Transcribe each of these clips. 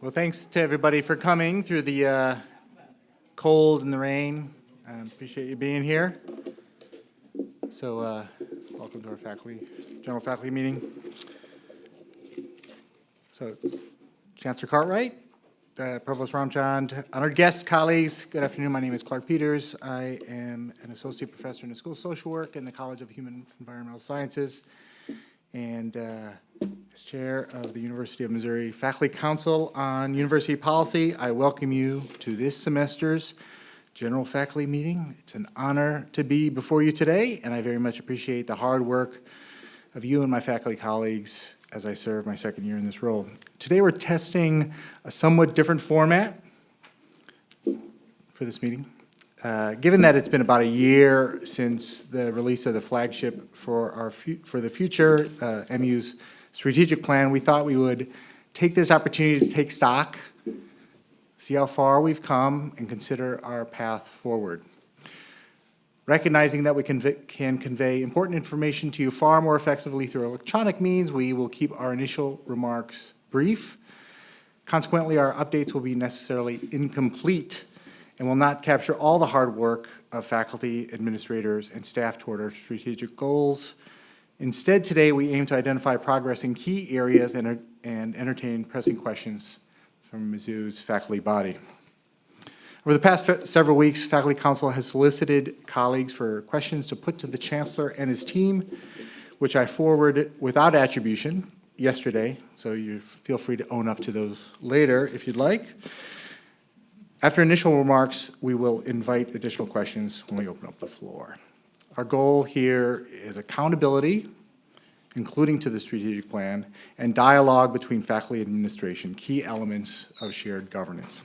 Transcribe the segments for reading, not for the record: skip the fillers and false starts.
Well, thanks to everybody for coming through the cold and the rain. Appreciate you being here. So welcome to our general faculty meeting. So Chancellor Cartwright, Provost Ramchand, honored guests, colleagues, good afternoon. My name is Clark Peters. I am an associate professor in the School of Social Work in the College of Human and Environmental Sciences, and as chair of the University of Missouri Faculty Council on University Policy. I welcome you to this semester's general faculty meeting. It's an honor to be before you today, and I very much appreciate the hard work of you and my faculty colleagues as I serve my second year in this role. Today we're testing a somewhat different format for this meeting. Given that it's been about a year since the release of the flagship for the future, MU's strategic plan, we thought we would take this opportunity to take stock, see how far we've come, and consider our path forward. Recognizing that we can convey important information to you far more effectively through electronic means, we will keep our initial remarks brief. Consequently, our updates will be necessarily incomplete and will not capture all the hard work of faculty, administrators, and staff toward our strategic goals. Instead, today, we aim to identify progress in key areas and entertain pressing questions from Mizzou's faculty body. Over the past several weeks, Faculty Council has solicited colleagues for questions to put to the Chancellor and his team, which I forwarded without attribution yesterday, so you feel free to own up to those later if you'd like. After initial remarks, we will invite additional questions when we open up the floor. Our goal here is accountability, including to the strategic plan, and dialogue between faculty and administration, key elements of shared governance.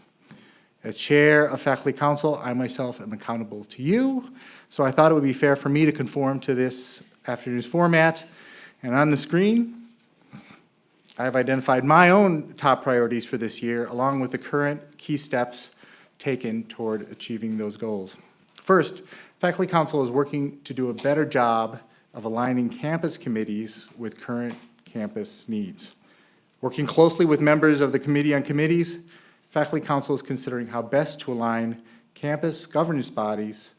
As chair of Faculty Council, I myself am accountable to you, so I thought it would be fair for me to conform to this afternoon's format. And on the screen, I have identified my own top priorities for this year, along with the current key steps taken toward achieving those goals. First, Faculty Council is working to do a better job of aligning campus committees with current campus needs. Working closely with members of the Committee on Committees, Faculty Council is considering how best to align campus governance bodies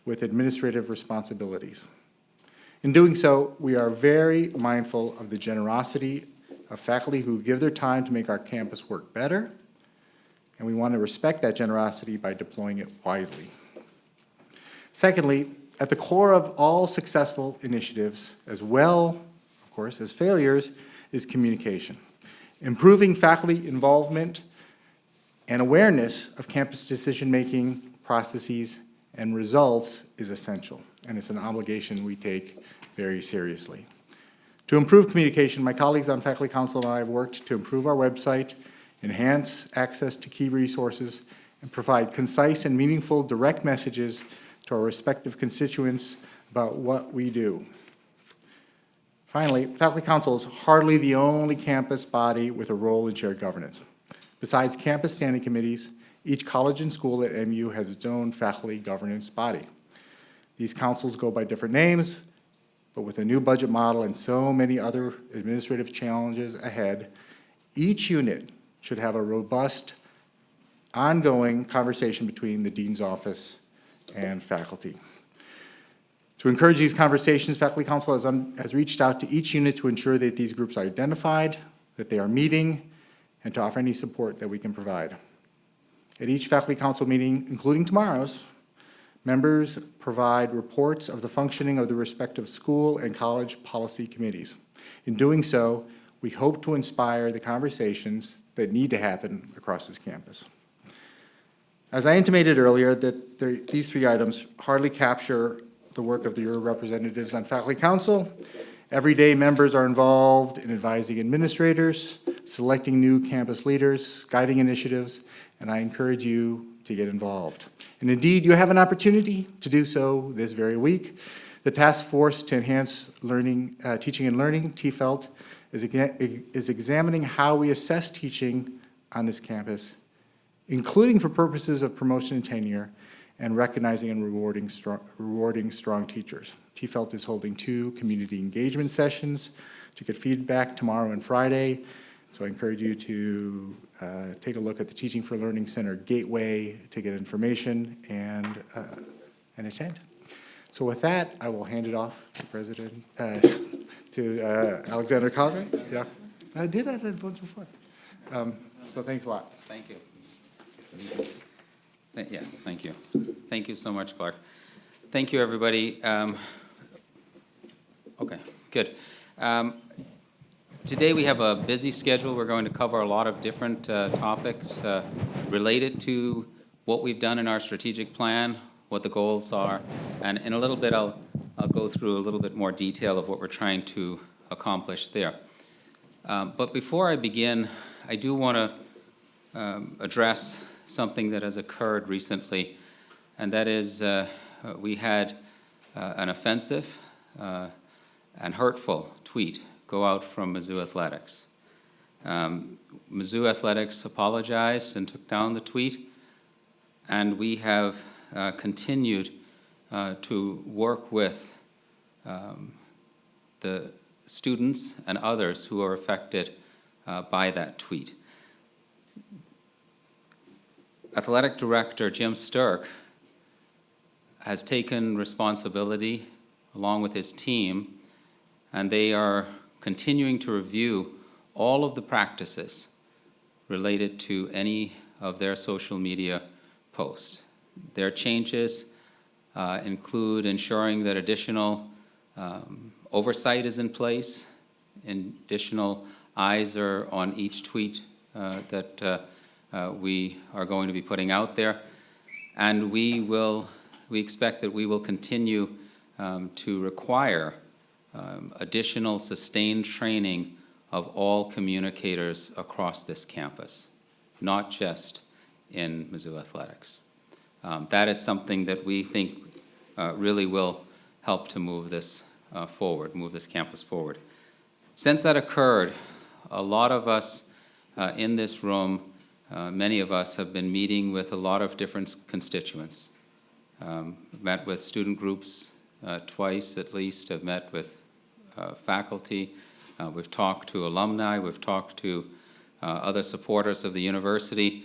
with administrative responsibilities. In doing so, we are very mindful of the generosity of faculty who give their time to make our campus work better, and we want to respect that generosity by deploying it wisely. Secondly, at the core of all successful initiatives, as well, of course, as failures, is communication. Improving faculty involvement and awareness of campus decision-making processes and results is essential, and it's an obligation we take very seriously. To improve communication, my colleagues on Faculty Council and I have worked to improve our website, enhance access to key resources, and provide concise and meaningful direct messages to our respective constituents about what we do. Finally, Faculty Council is hardly the only campus body with a role in shared governance. Besides campus standing committees, each college and school at MU has its own faculty governance body. These councils go by different names, but with a new budget model and so many other administrative challenges ahead, each unit should have a robust, ongoing conversation between the dean's office and faculty. To encourage these conversations, Faculty Council has reached out to each unit to ensure that these groups are identified, that they are meeting, and to offer any support that we can provide. At each Faculty Council meeting, including tomorrow's, members provide reports of the functioning of the respective school and college policy committees. In doing so, we hope to inspire the conversations that need to happen across this campus. As I intimated earlier, these three items hardly capture the work of your representatives on Faculty Council. Every day, members are involved in advising administrators, selecting new campus leaders, guiding initiatives, and I encourage you to get involved. And indeed, you have an opportunity to do so this very week. The Task Force to Enhance Learning, Teaching and Learning, TFELT, is examining how we assess teaching on this campus, including for purposes of promotion and tenure, and recognizing and rewarding strong teachers. TFELT is holding 2 community engagement sessions to get feedback tomorrow and Friday, so I encourage you to take a look at the Teaching for Learning Center gateway to get information and attend. So with that, I will hand it off to President, to Alexander Cartwright. Yeah, I did that once before. So thanks a lot. Thank you. Yes, thank you. Thank you so much, Clark. Thank you, everybody. Okay, good. Today we have a busy schedule. We're going to cover a lot of different topics related to what we've done in our strategic plan, what the goals are, and in a little bit I'll go through a little bit more detail of what we're trying to accomplish there. But before I begin, I do want to address something that has occurred recently, and that is we had an offensive and hurtful tweet go out from Mizzou Athletics. Mizzou Athletics apologized and took down the tweet, and we have continued to work with the students and others who are affected by that tweet. Athletic Director Jim Sturck has taken responsibility along with his team, and they are continuing to review all of the practices related to any of their social media posts. Their changes include ensuring that additional oversight is in place, and additional eyes are on each tweet that we are going to be putting out there, and we expect that we will continue to require additional sustained training of all communicators across this campus, not just in Mizzou Athletics. That is something that we think really will help to move this forward, move this campus forward. Since that occurred, a lot of us in this room, many of us have been meeting with a lot of different constituents. Met with student groups twice at least, have met with faculty, we've talked to alumni, we've talked to other supporters of the university,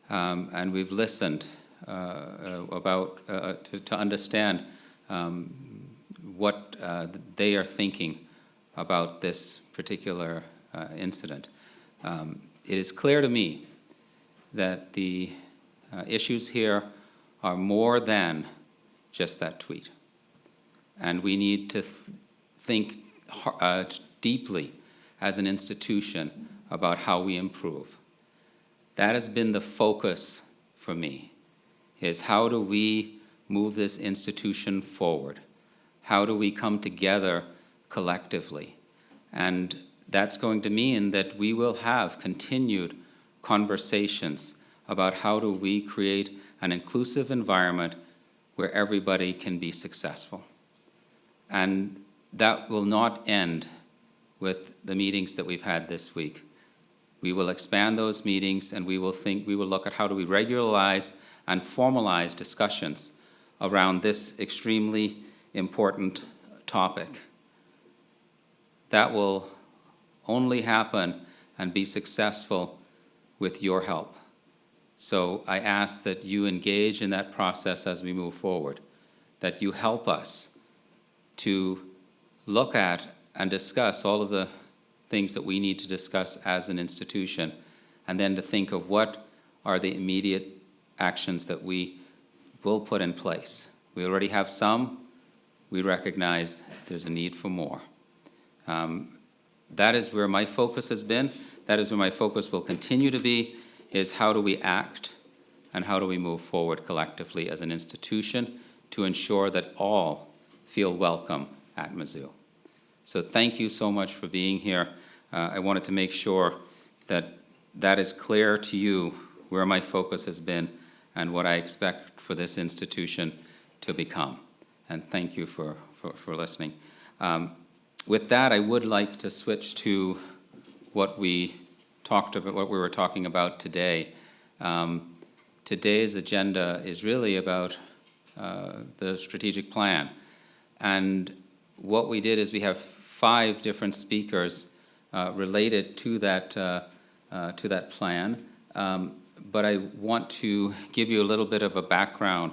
and we've listened to understand what they are thinking about this particular incident. It is clear to me that the issues here are more than just that tweet. And we need to think deeply as an institution about how we improve. That has been the focus for me, is how do we move this institution forward? How do we come together collectively? And that's going to mean that we will have continued conversations about how do we create an inclusive environment where everybody can be successful. And that will not end with the meetings that we've had this week. We will expand those meetings, and we will look at how do we regularize and formalize discussions around this extremely important topic. That will only happen and be successful with your help. So I ask that you engage in that process as we move forward, that you help us to look at and discuss all of the things that we need to discuss as an institution, and then to think of what are the immediate actions that we will put in place. We already have some. We recognize there's a need for more. That is where my focus has been. That is where my focus will continue to be, is how do we act and how do we move forward collectively as an institution to ensure that all feel welcome at Mizzou. So thank you so much for being here. I wanted to make sure that that is clear to you where my focus has been and what I expect for this institution to become. And thank you for listening. With that, I would like to switch to what we were talking about today. Today's agenda is really about the strategic plan. And what we did is we have 5 different speakers related to that plan. But I want to give you a little bit of a background.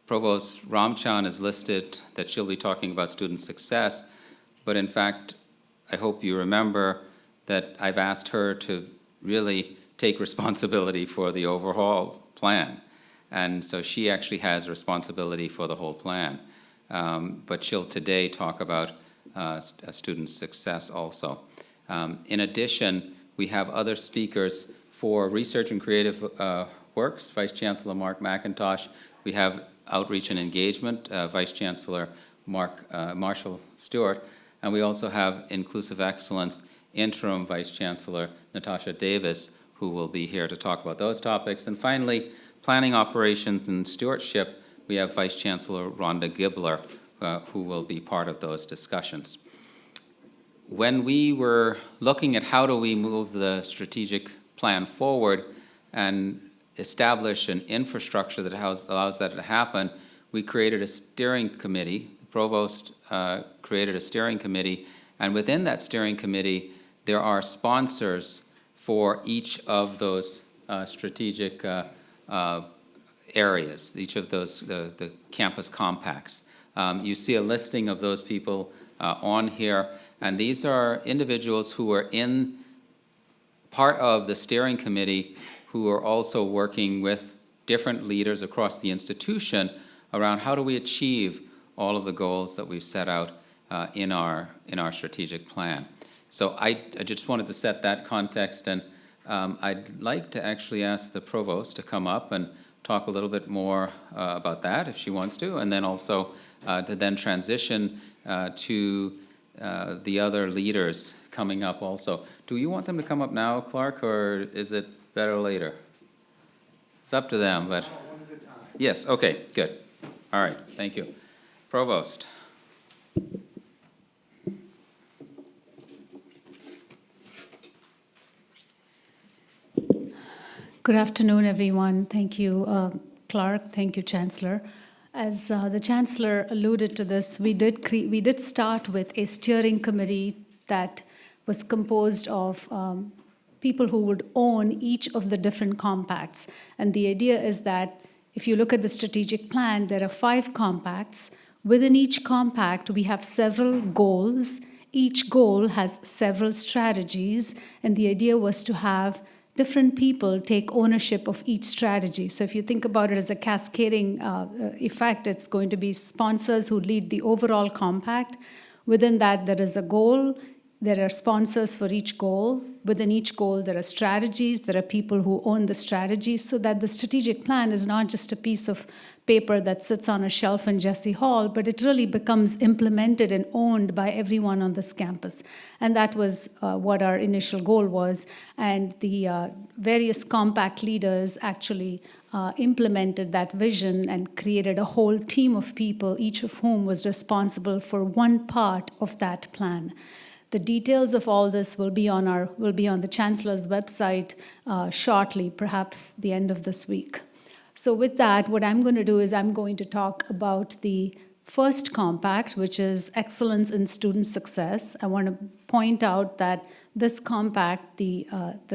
Provost Ramchan is listed that she'll be talking about student success, but in fact, I hope you remember that I've asked her to really take responsibility for the overall plan. And so she actually has responsibility for the whole plan. But she'll today talk about student success also. In addition, we have other speakers for Research and Creative Works, Vice Chancellor Mark McIntosh. We have Outreach and Engagement, Vice Chancellor Marshall Stewart. And we also have Inclusive Excellence, Interim Vice Chancellor Natasha Davis, who will be here to talk about those topics. And finally, Planning Operations and Stewardship, we have Vice Chancellor Rhonda Gibler, who will be part of those discussions. When we were looking at how do we move the strategic plan forward and establish an infrastructure that allows that to happen, we created a steering committee. The provost created a steering committee, and within that steering committee, there are sponsors for each of those strategic areas, each of those, the campus compacts. You see a listing of those people on here, and these are individuals who are in part of the steering committee who are also working with different leaders across the institution around how do we achieve all of the goals that we've set out in our strategic plan. So I just wanted to set that context, and I'd like to actually ask the provost to come up and talk a little bit more about that if she wants to, and then also to then transition to the other leaders coming up also. Do you want them to come up now, Clark, or is it better later? It's up to them, but... One at a time. Yes, okay, good. All right, thank you. Provost. Good afternoon, everyone. Thank you, Clark. Thank you, Chancellor. As the Chancellor alluded to this, we did start with a steering committee that was composed of people who would own each of the different compacts. And the idea is that if you look at the strategic plan, there are 5 compacts. Within each compact, we have several goals. Each goal has several strategies, and the idea was to have different people take ownership of each strategy. So if you think about it as a cascading effect, it's going to be sponsors who lead the overall compact. Within that, there is a goal. There are sponsors for each goal. Within each goal, there are strategies. There are people who own the strategies, so that the strategic plan is not just a piece of paper that sits on a shelf in Jesse Hall, but it really becomes implemented and owned by everyone on this campus. And that was what our initial goal was. And the various compact leaders actually implemented that vision and created a whole team of people, each of whom was responsible for one part of that plan. The details of all this will be on the Chancellor's website shortly, perhaps the end of this week. So with that, what I'm going to do is I'm going to talk about the first compact, which is Excellence in Student Success. I want to point out that this compact, the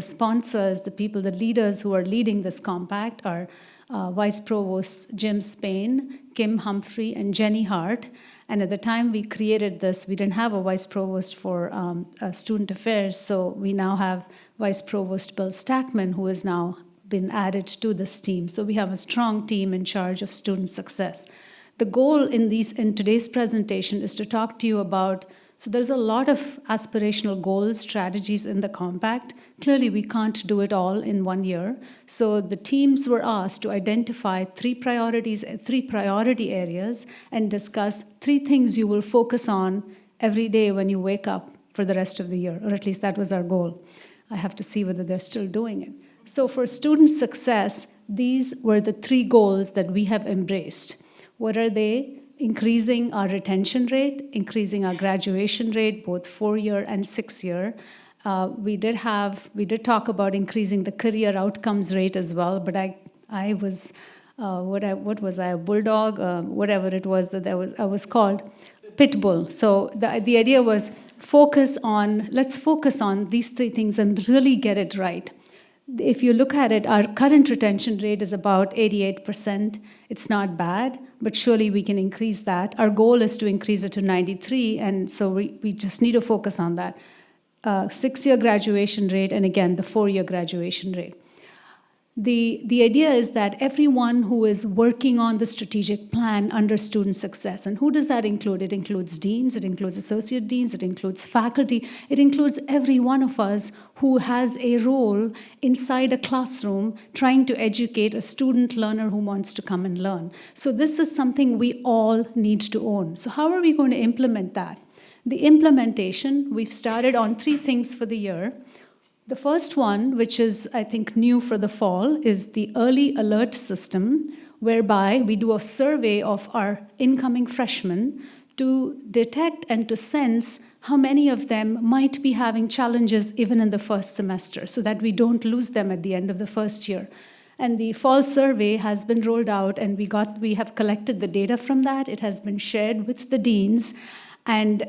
sponsors, the people, the leaders who are leading this compact are Vice Provost Jim Spain, Kim Humphrey, and Jenny Hart. And at the time we created this, we didn't have a Vice Provost for Student Affairs, so we now have Vice Provost Bill Stackman, who has now been added to this team. So we have a strong team in charge of student success. The goal in today's presentation is to talk to you about, so there's a lot of aspirational goals, strategies in the compact. Clearly, we can't do it all in 1 year. So the teams were asked to identify 3 priority areas and discuss 3 things you will focus on every day when you wake up for the rest of the year, or at least that was our goal. I have to see whether they're still doing it. So for student success, these were the 3 goals that we have embraced. What are they? Increasing our retention rate, increasing our graduation rate, both 4-year and 6-year. We did talk about increasing the career outcomes rate as well, but I was, what was I, a bulldog? Whatever it was that I was called, pit bull. So the idea was let's focus on these 3 things and really get it right. if you look at it, our current retention rate is about 88%. It's not bad, but surely we can increase that. Our goal is to increase it to 93, and so we just need to focus on that. 6-year graduation rate, and again, the 4-year graduation rate. The idea is that everyone who is working on the strategic plan under student success, and who does that include? It includes deans, it includes associate deans, it includes faculty, it includes every one of us who has a role inside a classroom trying to educate a student learner who wants to come and learn. So this is something we all need to own. So how are we going to implement that? The implementation, we've started on 3 things for the year. The first one, which is, I think, new for the fall, is the early alert system, whereby we do a survey of our incoming freshmen to detect and to sense how many of them might be having challenges even in the first semester, so that we don't lose them at the end of the first year. And the fall survey has been rolled out, and we have collected the data from that. It has been shared with the deans. And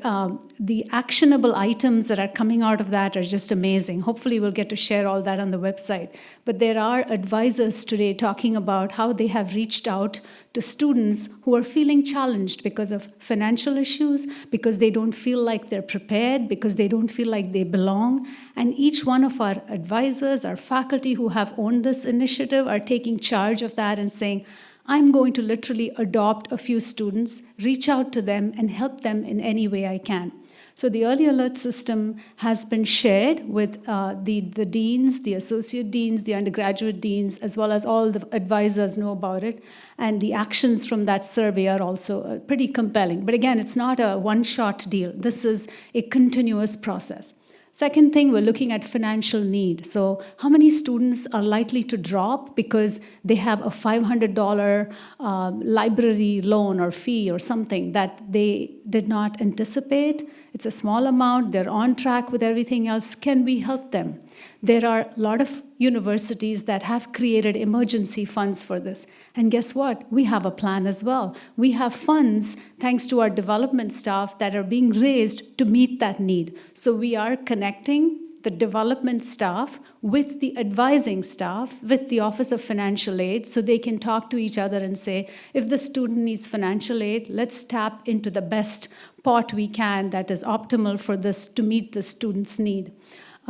the actionable items that are coming out of that are just amazing. Hopefully we'll get to share all that on the website. But there are advisors today talking about how they have reached out to students who are feeling challenged because of financial issues, because they don't feel like they're prepared, because they don't feel like they belong. And each one of our advisors, our faculty who have owned this initiative, are taking charge of that and saying, I'm going to literally adopt a few students, reach out to them, and help them in any way I can. So the early alert system has been shared with the deans, the associate deans, the undergraduate deans, as well as all the advisors know about it. And the actions from that survey are also pretty compelling. But again, it's not a one-shot deal. This is a continuous process. Second thing, we're looking at financial need. So how many students are likely to drop because they have a $500 library loan or fee or something that they did not anticipate? It's a small amount. They're on track with everything else. Can we help them? There are a lot of universities that have created emergency funds for this. And guess what? We have a plan as well. We have funds, thanks to our development staff, that are being raised to meet that need. So we are connecting the development staff with the advising staff, with the Office of Financial Aid, so they can talk to each other and say, if the student needs financial aid, let's tap into the best pot we can that is optimal for this to meet the student's need.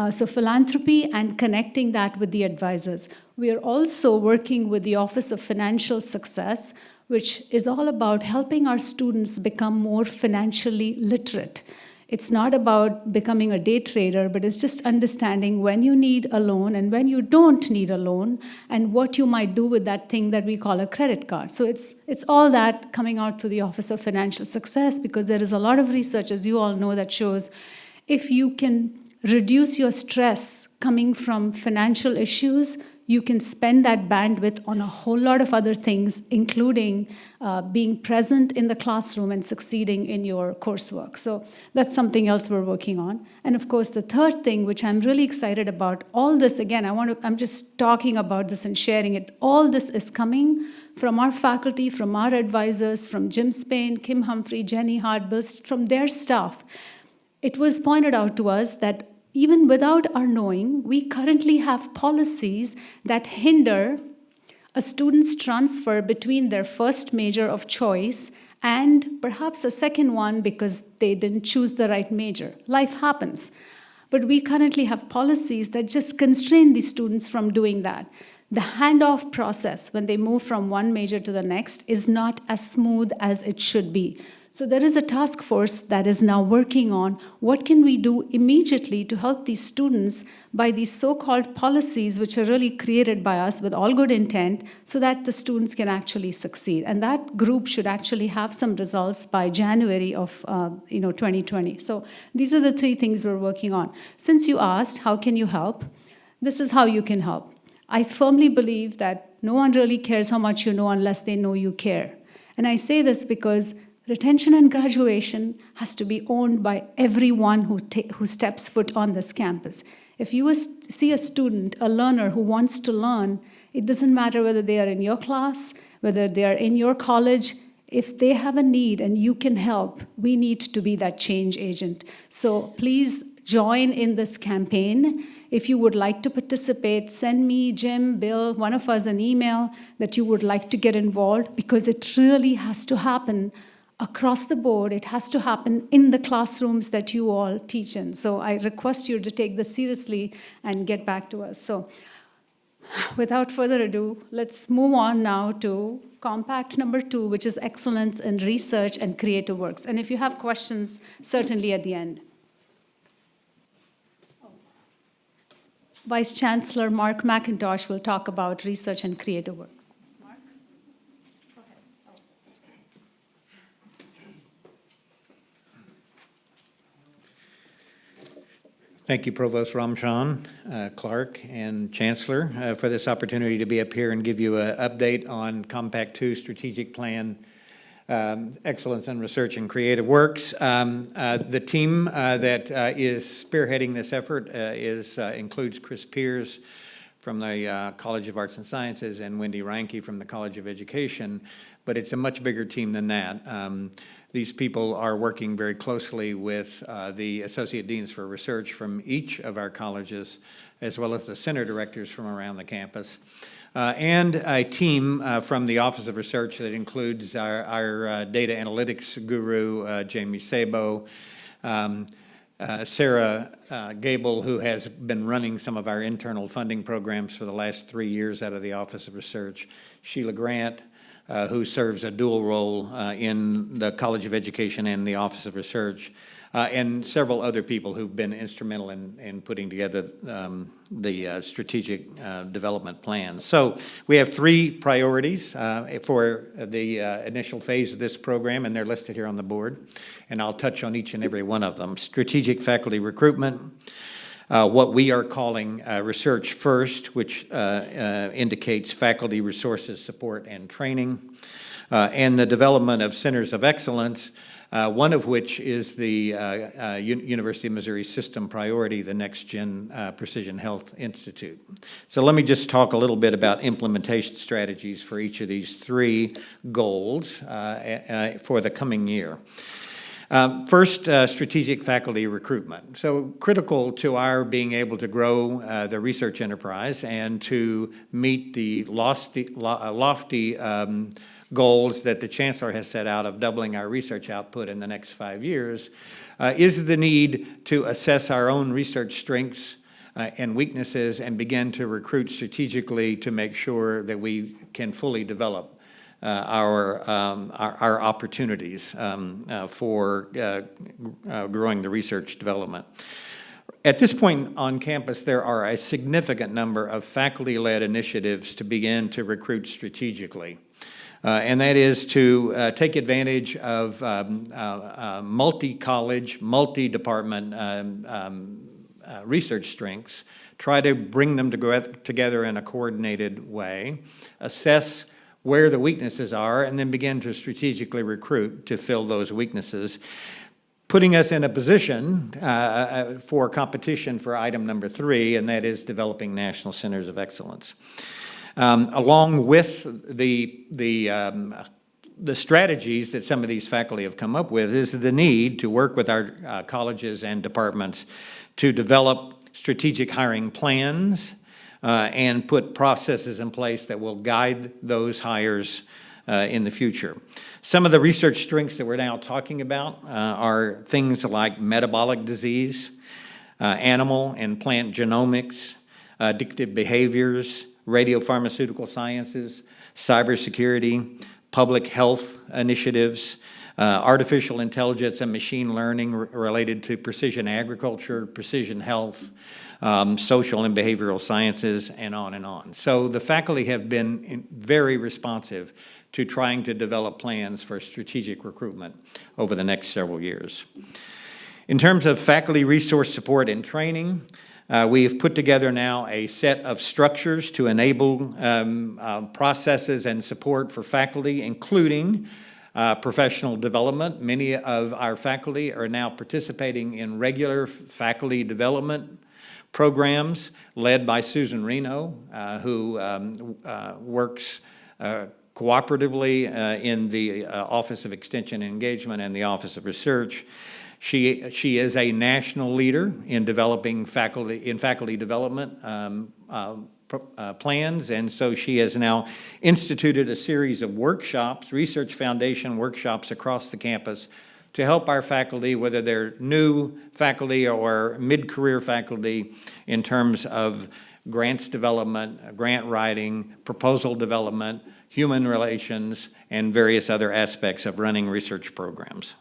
So philanthropy and connecting that with the advisors. We are also working with the Office of Financial Success, which is all about helping our students become more financially literate. It's not about becoming a day trader, but it's just understanding when you need a loan and when you don't need a loan, and what you might do with that thing that we call a credit card. So it's all that coming out through the Office of Financial Success, because there is a lot of research, as you all know, that shows if you can reduce your stress coming from financial issues, you can spend that bandwidth on a whole lot of other things, including being present in the classroom and succeeding in your coursework. So that's something else we're working on. And of course, the third thing, which I'm really excited about, all this, again, I'm just talking about this and sharing it. All this is coming from our faculty, from our advisors, from Jim Spain, Kim Humphrey, Jenny Hardbill, from their staff. It was pointed out to us that even without our knowing, we currently have policies that hinder a student's transfer between their first major of choice and perhaps a second one because they didn't choose the right major. Life happens. But we currently have policies that just constrain these students from doing that. The handoff process, when they move from one major to the next, is not as smooth as it should be. So there is a task force that is now working on what can we do immediately to help these students by these so-called policies, which are really created by us with all good intent, so that the students can actually succeed. And that group should actually have some results by January of 2020. So these are the 3 things we're working on. Since you asked, how can you help? This is how you can help. I firmly believe that no one really cares how much you know unless they know you care. And I say this because retention and graduation has to be owned by everyone who steps foot on this campus. If you see a student, a learner who wants to learn, it doesn't matter whether they are in your class, whether they are in your college. If they have a need and you can help, we need to be that change agent. So please join in this campaign. If you would like to participate, send me, Jim, Bill, one of us an email that you would like to get involved, because it really has to happen across the board. It has to happen in the classrooms that you all teach in. So I request you to take this seriously and get back to us. So without further ado, let's move on now to compact number 2, which is excellence in research and creative works. And if you have questions, certainly at the end. Vice Chancellor Mark McIntosh will talk about research and creative works. Mark? Go ahead. Thank you, Provost Ramchan, Clark, and Chancellor, for this opportunity to be up here and give you an update on Compact 2 Strategic Plan, Excellence in Research and Creative Works. The team that is spearheading this effort includes Chris Pierce from the College of Arts and Sciences and Wendy Reinke from the College of Education, but it's a much bigger team than that. These people are working very closely with the Associate Deans for Research from each of our colleges, as well as the center directors from around the campus. And a team from the Office of Research that includes our data analytics guru, Jamie Sabo, Sarah Gable, who has been running some of our internal funding programs for the last 3 years out of the Office of Research, Sheila Grant, who serves a dual role in the College of Education and the Office of Research, and several other people who've been instrumental in putting together the strategic development plan. So we have 3 priorities for the initial phase of this program, and they're listed here on the board, and I'll touch on each and every one of them. Strategic faculty recruitment, what we are calling Research First, which indicates faculty resources, support, and training, and the development of centers of excellence, one of which is the University of Missouri System Priority, the Next Gen Precision Health Institute. So let me just talk a little bit about implementation strategies for each of these 3 goals for the coming year. First, strategic faculty recruitment. So critical to our being able to grow the research enterprise and to meet the lofty goals that the Chancellor has set out of doubling our research output in the next 5 years, is the need to assess our own research strengths and weaknesses and begin to recruit strategically to make sure that we can fully develop our opportunities for growing the research development. At this point on campus, there are a significant number of faculty-led initiatives to begin to recruit strategically. And that is to take advantage of multi-college, multi-department research strengths, try to bring them together in a coordinated way, assess where the weaknesses are, and then begin to strategically recruit to fill those weaknesses, putting us in a position for competition for item number 3, and that is developing national centers of excellence. Along with the strategies that some of these faculty have come up with is the need to work with our colleges and departments to develop strategic hiring plans and put processes in place that will guide those hires in the future. Some of the research strengths that we're now talking about are things like metabolic disease, animal and plant genomics, addictive behaviors, radiopharmaceutical sciences, cybersecurity, public health initiatives, artificial intelligence and machine learning related to precision agriculture, precision health, social and behavioral sciences, and on and on. So the faculty have been very responsive to trying to develop plans for strategic recruitment over the next several years. In terms of faculty resource support and training, we have put together now a set of structures to enable processes and support for faculty, including professional development. Many of our faculty are now participating in regular faculty development programs led by Susan Reno, who works cooperatively in the Office of Extension and Engagement and the Office of Research. She is a national leader in developing faculty development plans, and so she has now instituted a series of workshops, research foundation workshops across the campus to help our faculty, whether they're new faculty or mid-career faculty, in terms of grants development, grant writing, proposal development, human relations, and various other aspects of running research programs.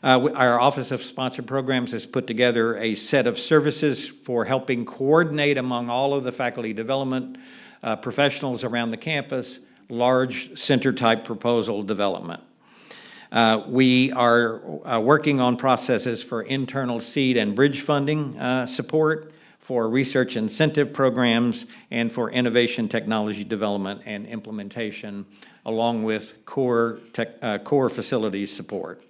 Our Office of Sponsored Programs has put together a set of services for helping coordinate among all of the faculty development professionals around the campus, large center-type proposal development. We are working on processes for internal seed and bridge funding support, for research incentive programs, and for innovation technology development and implementation, along with core facilities support.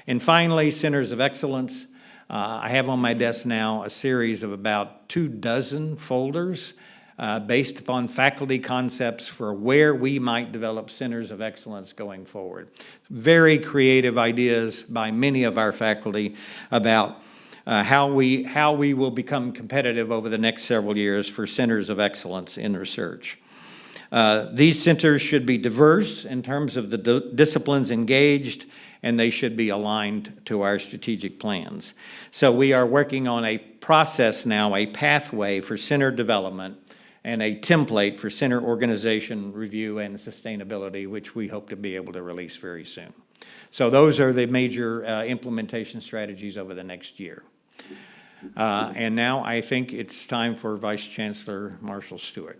And finally, Centers of Excellence. I have on my desk now a series of about 24 folders based upon faculty concepts for where we might develop centers of excellence going forward. Very creative ideas by many of our faculty about how we will become competitive over the next several years for centers of excellence in research. These centers should be diverse in terms of the disciplines engaged, and they should be aligned to our strategic plans. So we are working on a process now, a pathway for center development, and a template for center organization, review, and sustainability, which we hope to be able to release very soon. So those are the major implementation strategies over the next year. And now I think it's time for Vice Chancellor Marshall Stewart.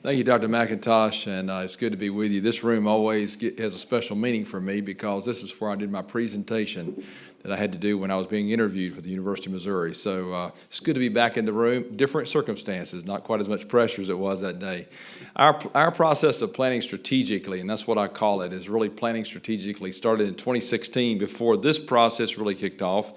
Thank you, Dr. McIntosh, and it's good to be with you. This room always has a special meaning for me because this is where I did my presentation that I had to do when I was being interviewed for the University of Missouri. So it's good to be back in the room. Different circumstances, not quite as much pressure as it was that day. Our process of planning strategically, and that's what I call it, is really planning strategically, started in 2016 before this process really kicked off.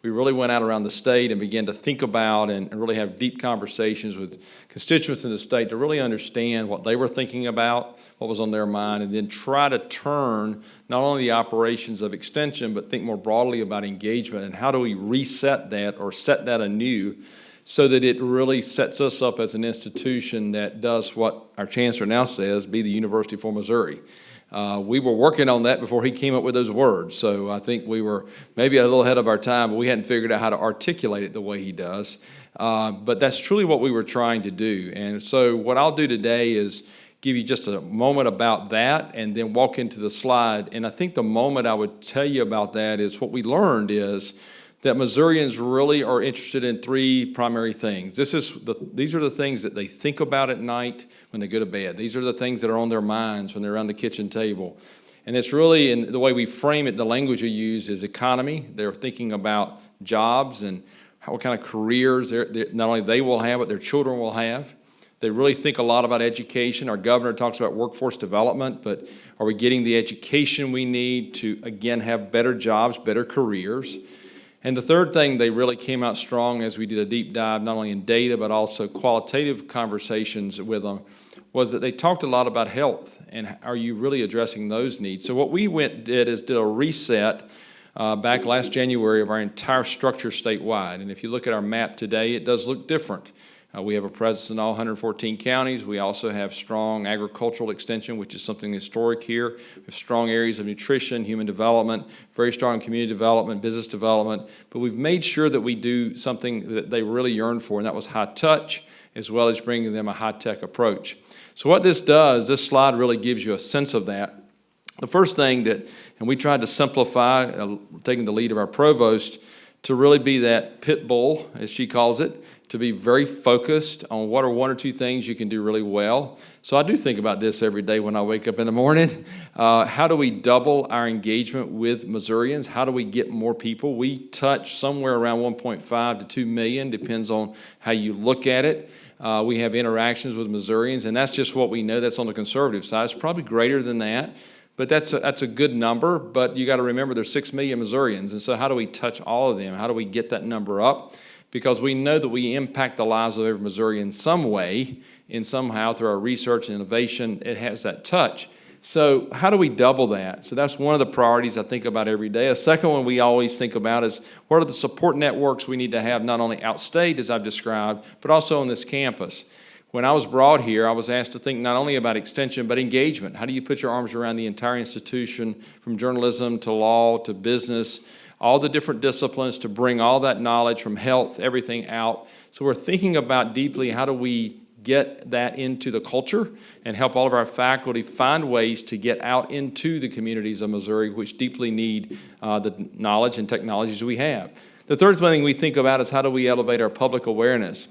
We really went out around the state and began to think about and really have deep conversations with constituents in the state to really understand what they were thinking about, what was on their mind, and then try to turn not only the operations of extension, but think more broadly about engagement and how do we reset that or set that anew so that it really sets us up as an institution that does what our chancellor now says, be the University for Missouri. We were working on that before he came up with those words, so I think we were maybe a little ahead of our time, but we hadn't figured out how to articulate it the way he does. But that's truly what we were trying to do. And so what I'll do today is give you just a moment about that and then walk into the slide. And I think the moment I would tell you about that is what we learned is that Missourians really are interested in three primary things. These are the things that they think about at night when they go to bed. These are the things that are on their minds when they're around the kitchen table. And it's really, in the way we frame it, the language we use is economy. They're thinking about jobs and what kind of careers not only they will have, but their children will have. They really think a lot about education. Our governor talks about workforce development, but are we getting the education we need to, again, have better jobs, better careers? And the third thing, they really came out strong as we did a deep dive, not only in data, but also qualitative conversations with them, was that they talked a lot about health and are you really addressing those needs? So what we did a reset back last January of our entire structure statewide. And if you look at our map today, it does look different. We have a presence in all 114 counties. We also have strong agricultural extension, which is something historic here. We have strong areas of nutrition, human development, very strong community development, business development. But we've made sure that we do something that they really yearn for, and that was high touch, as well as bringing them a high-tech approach. So what this does, this slide really gives you a sense of that. The first thing and we tried to simplify, taking the lead of our provost, to really be that pit bull, as she calls it, to be very focused on what are one or two things you can do really well. So I do think about this every day when I wake up in the morning. How do we double our engagement with Missourians? How do we get more people? We touch somewhere around 1.5 to 2 million, depends on how you look at it. We have interactions with Missourians, and that's just what we know. That's on the conservative side. It's probably greater than that, but that's a good number. But you got to remember there's 6 million Missourians, and so how do we touch all of them? How do we get that number up? Because we know that we impact the lives of every Missourian in some way, somehow through our research and innovation. It has that touch. So how do we double that? So that's one of the priorities I think about every day. A second one we always think about is what are the support networks we need to have not only outstate, as I've described, but also on this campus. When I was brought here, I was asked to think not only about extension, but engagement. How do you put your arms around the entire institution, from journalism to law to business, all the different disciplines, to bring all that knowledge from health, everything out. So we're thinking about deeply how do we get that into the culture and help all of our faculty find ways to get out into the communities of Missouri, which deeply need the knowledge and technologies we have. The third thing we think about is how do we elevate our public awareness.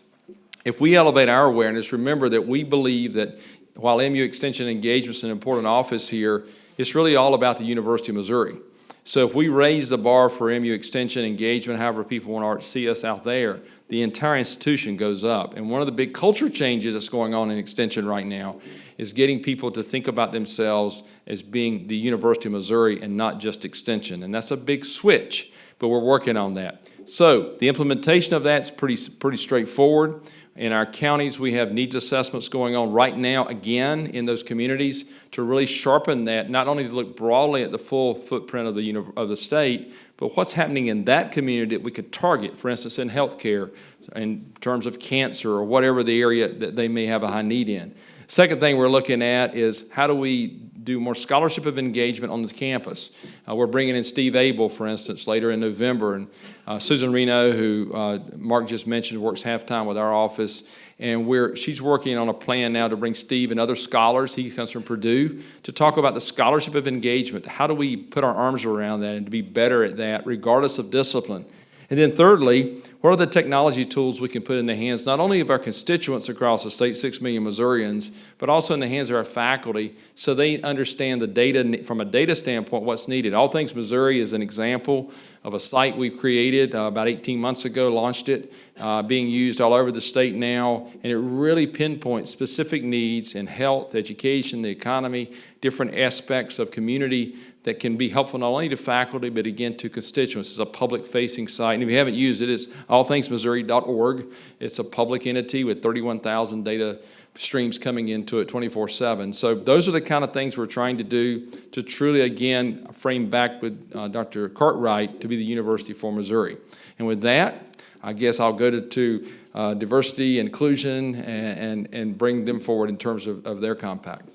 If we elevate our awareness, remember that we believe that while MU Extension Engagement is an important office here, it's really all about the University of Missouri. So if we raise the bar for MU Extension Engagement, however people want to see us out there, the entire institution goes up. And one of the big culture changes that's going on in Extension right now is getting people to think about themselves as being the University of Missouri and not just Extension. And that's a big switch, but we're working on that. So the implementation of that's pretty straightforward. In our counties, we have needs assessments going on right now, again, in those communities to really sharpen that, not only to look broadly at the full footprint of the state, but what's happening in that community that we could target, for instance, in healthcare, in terms of cancer or whatever the area that they may have a high need in. Second thing we're looking at is how do we do more scholarship of engagement on the campus. We're bringing in Steve Abel, for instance, later in November, and Susan Reno, who Mark just mentioned, works half-time with our office, and she's working on a plan now to bring Steve and other scholars, he comes from Purdue, to talk about the scholarship of engagement. How do we put our arms around that and to be better at that, regardless of discipline? And then thirdly, what are the technology tools we can put in the hands not only of our constituents across the state, 6 million Missourians, but also in the hands of our faculty so they understand the data from a data standpoint, what's needed. All Things Missouri is an example of a site we've created about 18 months ago, launched it, being used all over the state now, and it really pinpoints specific needs in health, education, the economy, different aspects of community that can be helpful not only to faculty, but again to constituents. It's a public-facing site, and if you haven't used it, it's allthingsmissouri.org. It's a public entity with 31,000 data streams coming into it 24/7. So those are the kind of things we're trying to do to truly, again, frame back with Dr. Cartwright to be the University for Missouri. And with that, I guess I'll go to diversity, inclusion, and bring them forward in terms of their compact.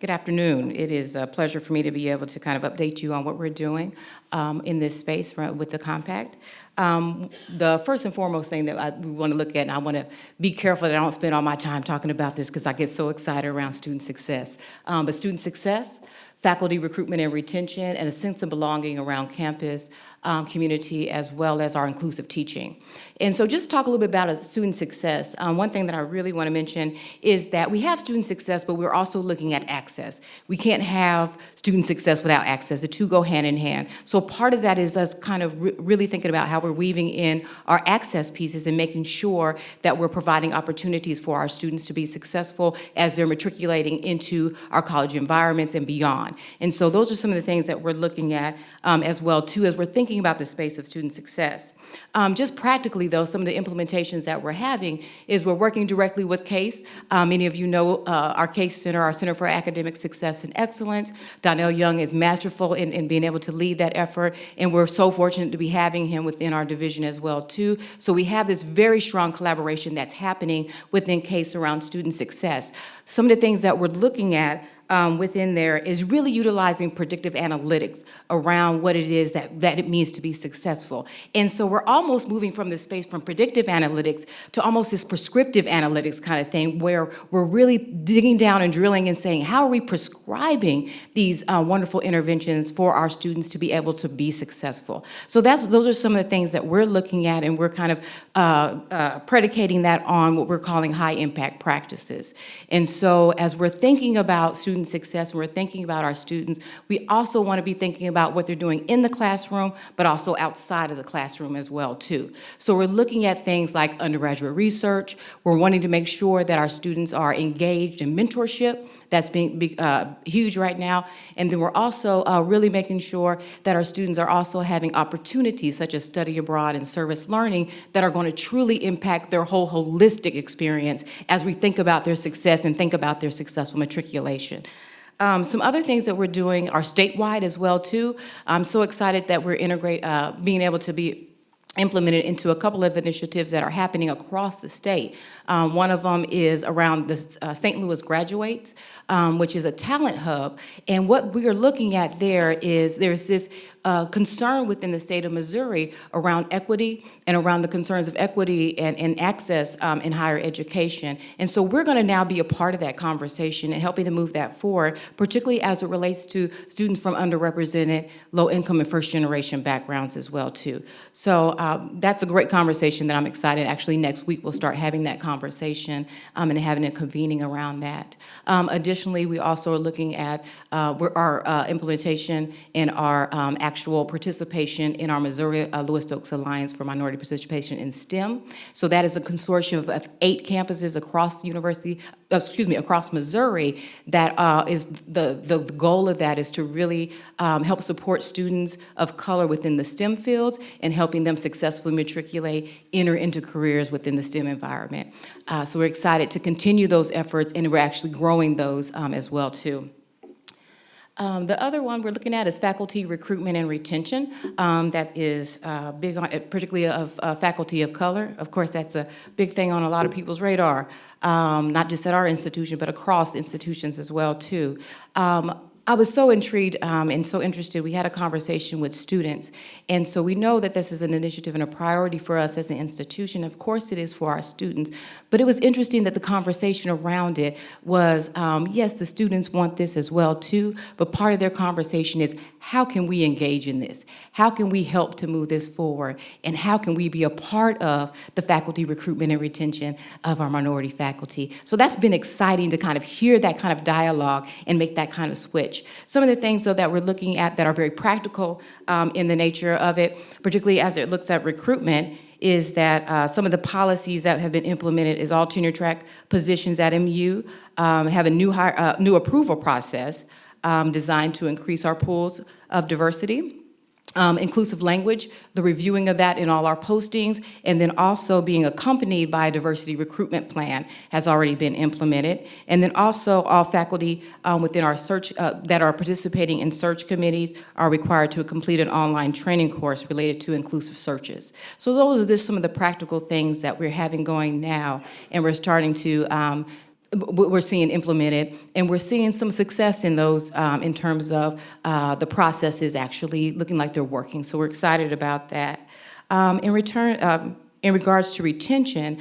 Good afternoon. It is a pleasure for me to be able to kind of update you on what we're doing in this space with the compact. The first and foremost thing that we want to look at, and I want to be careful that I don't spend all my time talking about this because I get so excited around student success. But student success, faculty recruitment and retention, and a sense of belonging around campus, community, as well as our inclusive teaching. And so just talk a little bit about student success. One thing that I really want to mention is that we have student success, but we're also looking at access. We can't have student success without access. The two go hand in hand. So part of that is us kind of really thinking about how we're weaving in our access pieces and making sure that we're providing opportunities for our students to be successful as they're matriculating into our college environments and beyond. And so those are some of the things that we're looking at as well, too, as we're thinking about the space of student success. Just practically, though, some of the implementations that we're having is we're working directly with CASE. Many of you know our CASE Center, our Center for Academic Success and Excellence. Donnell Young is masterful in being able to lead that effort, and we're so fortunate to be having him within our division as well, too. So we have this very strong collaboration that's happening within CASE around student success. Some of the things that we're looking at within there is really utilizing predictive analytics around what it is that it means to be successful. And so we're almost moving from this space from predictive analytics to almost this prescriptive analytics kind of thing, where we're really digging down and drilling and saying, how are we prescribing these wonderful interventions for our students to be able to be successful? So those are some of the things that we're looking at, and we're kind of predicating that on what we're calling high impact practices. And so as we're thinking about student student success, and we're thinking about our students, we also want to be thinking about what they're doing in the classroom, but also outside of the classroom as well, too. So we're looking at things like undergraduate research. We're wanting to make sure that our students are engaged in mentorship. That's being huge right now. And then we're also really making sure that our students are also having opportunities such as study abroad and service learning that are going to truly impact their whole holistic experience as we think about their success and think about their successful matriculation. Some other things that we're doing are statewide as well, too. I'm so excited that we're being able to be implemented into a couple of initiatives that are happening across the state. One of them is around the St. Louis graduates, which is a talent hub. And what we are looking at there is there's this concern within the state of Missouri around equity and around the concerns of equity and access in higher education. And so we're going to now be a part of that conversation and helping to move that forward, particularly as it relates to students from underrepresented, low-income, and first-generation backgrounds as well, too. So that's a great conversation that I'm excited. Actually, next week we'll start having that conversation and having a convening around that. Additionally, we also are looking at our implementation and our actual participation in our Missouri Lewis Stokes Alliance for Minority Participation in STEM. So that is a consortium of 8 campuses across the university, across Missouri. That is the goal of that is to really help support students of color within the STEM fields and helping them successfully matriculate, enter into careers within the STEM environment. So we're excited to continue those efforts, and we're actually growing those as well, too. The other one we're looking at is faculty recruitment and retention. That is big on, particularly of faculty of color. Of course, that's a big thing on a lot of people's radar, not just at our institution, but across institutions as well, too. I was so intrigued and so interested. We had a conversation with students, and so we know that this is an initiative and a priority for us as an institution. Of course, it is for our students, but it was interesting that the conversation around it was, yes, the students want this as well, too, but part of their conversation is, how can we engage in this? How can we help to move this forward? And how can we be a part of the faculty recruitment and retention of our minority faculty? So that's been exciting to kind of hear that kind of dialogue and make that kind of switch. Some of the things, though, that we're looking at that are very practical in the nature of it, particularly as it looks at recruitment, is that some of the policies that have been implemented is all tenure track positions at MU have a new approval process designed to increase our pools of diversity. Inclusive language, the reviewing of that in all our postings, and then also being accompanied by a diversity recruitment plan has already been implemented. And then also all faculty within our search that are participating in search committees are required to complete an online training course related to inclusive searches. So those are just some of the practical things that we're having going now, and we're starting to we're seeing implemented, and we're seeing some success in those in terms of the processes actually looking like they're working. So we're excited about that. In regards to retention,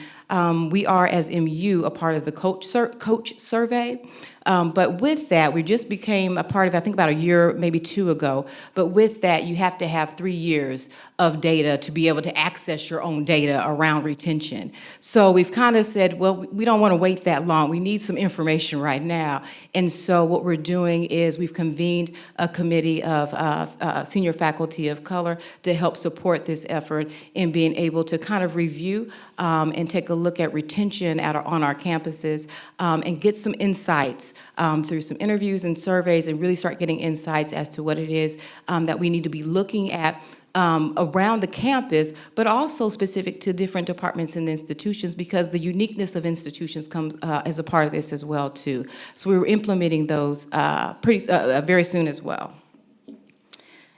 we are, as MU, a part of the coach survey. But with that, we just became a part of, I think about a year, maybe 2 ago. But with that, you have to have 3 years of data to be able to access your own data around retention. So we've kind of said, well, we don't want to wait that long. We need some information right now. And so what we're doing is we've convened a committee of senior faculty of color to help support this effort in being able to kind of review and take a look at retention on our campuses and get some insights through some interviews and surveys, and really start getting insights as to what it is that we need to be looking at around the campus, but also specific to different departments and institutions, because the uniqueness of institutions comes as a part of this as well, too. So we were implementing those very soon as well.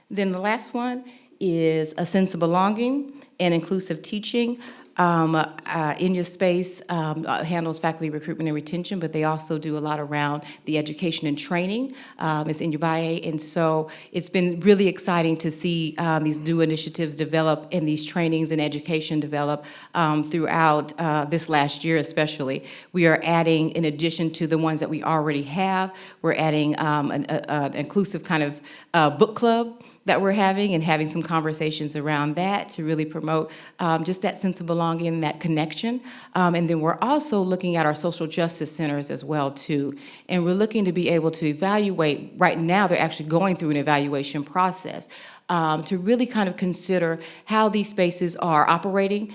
Then the last one is a sense of belonging and inclusive teaching. In your space handles faculty recruitment and retention, but they also do a lot around the education and training. It's in your BIA, and so it's been really exciting to see these new initiatives develop and these trainings and education develop throughout this last year especially. We are adding, in addition to the ones that we already have, we're adding an inclusive kind of book club that we're having and having some conversations around that to really promote just that sense of belonging and that connection. And then we're also looking at our social justice centers as well too. And we're looking to be able to evaluate, right now they're actually going through an evaluation process to really kind of consider how these spaces are operating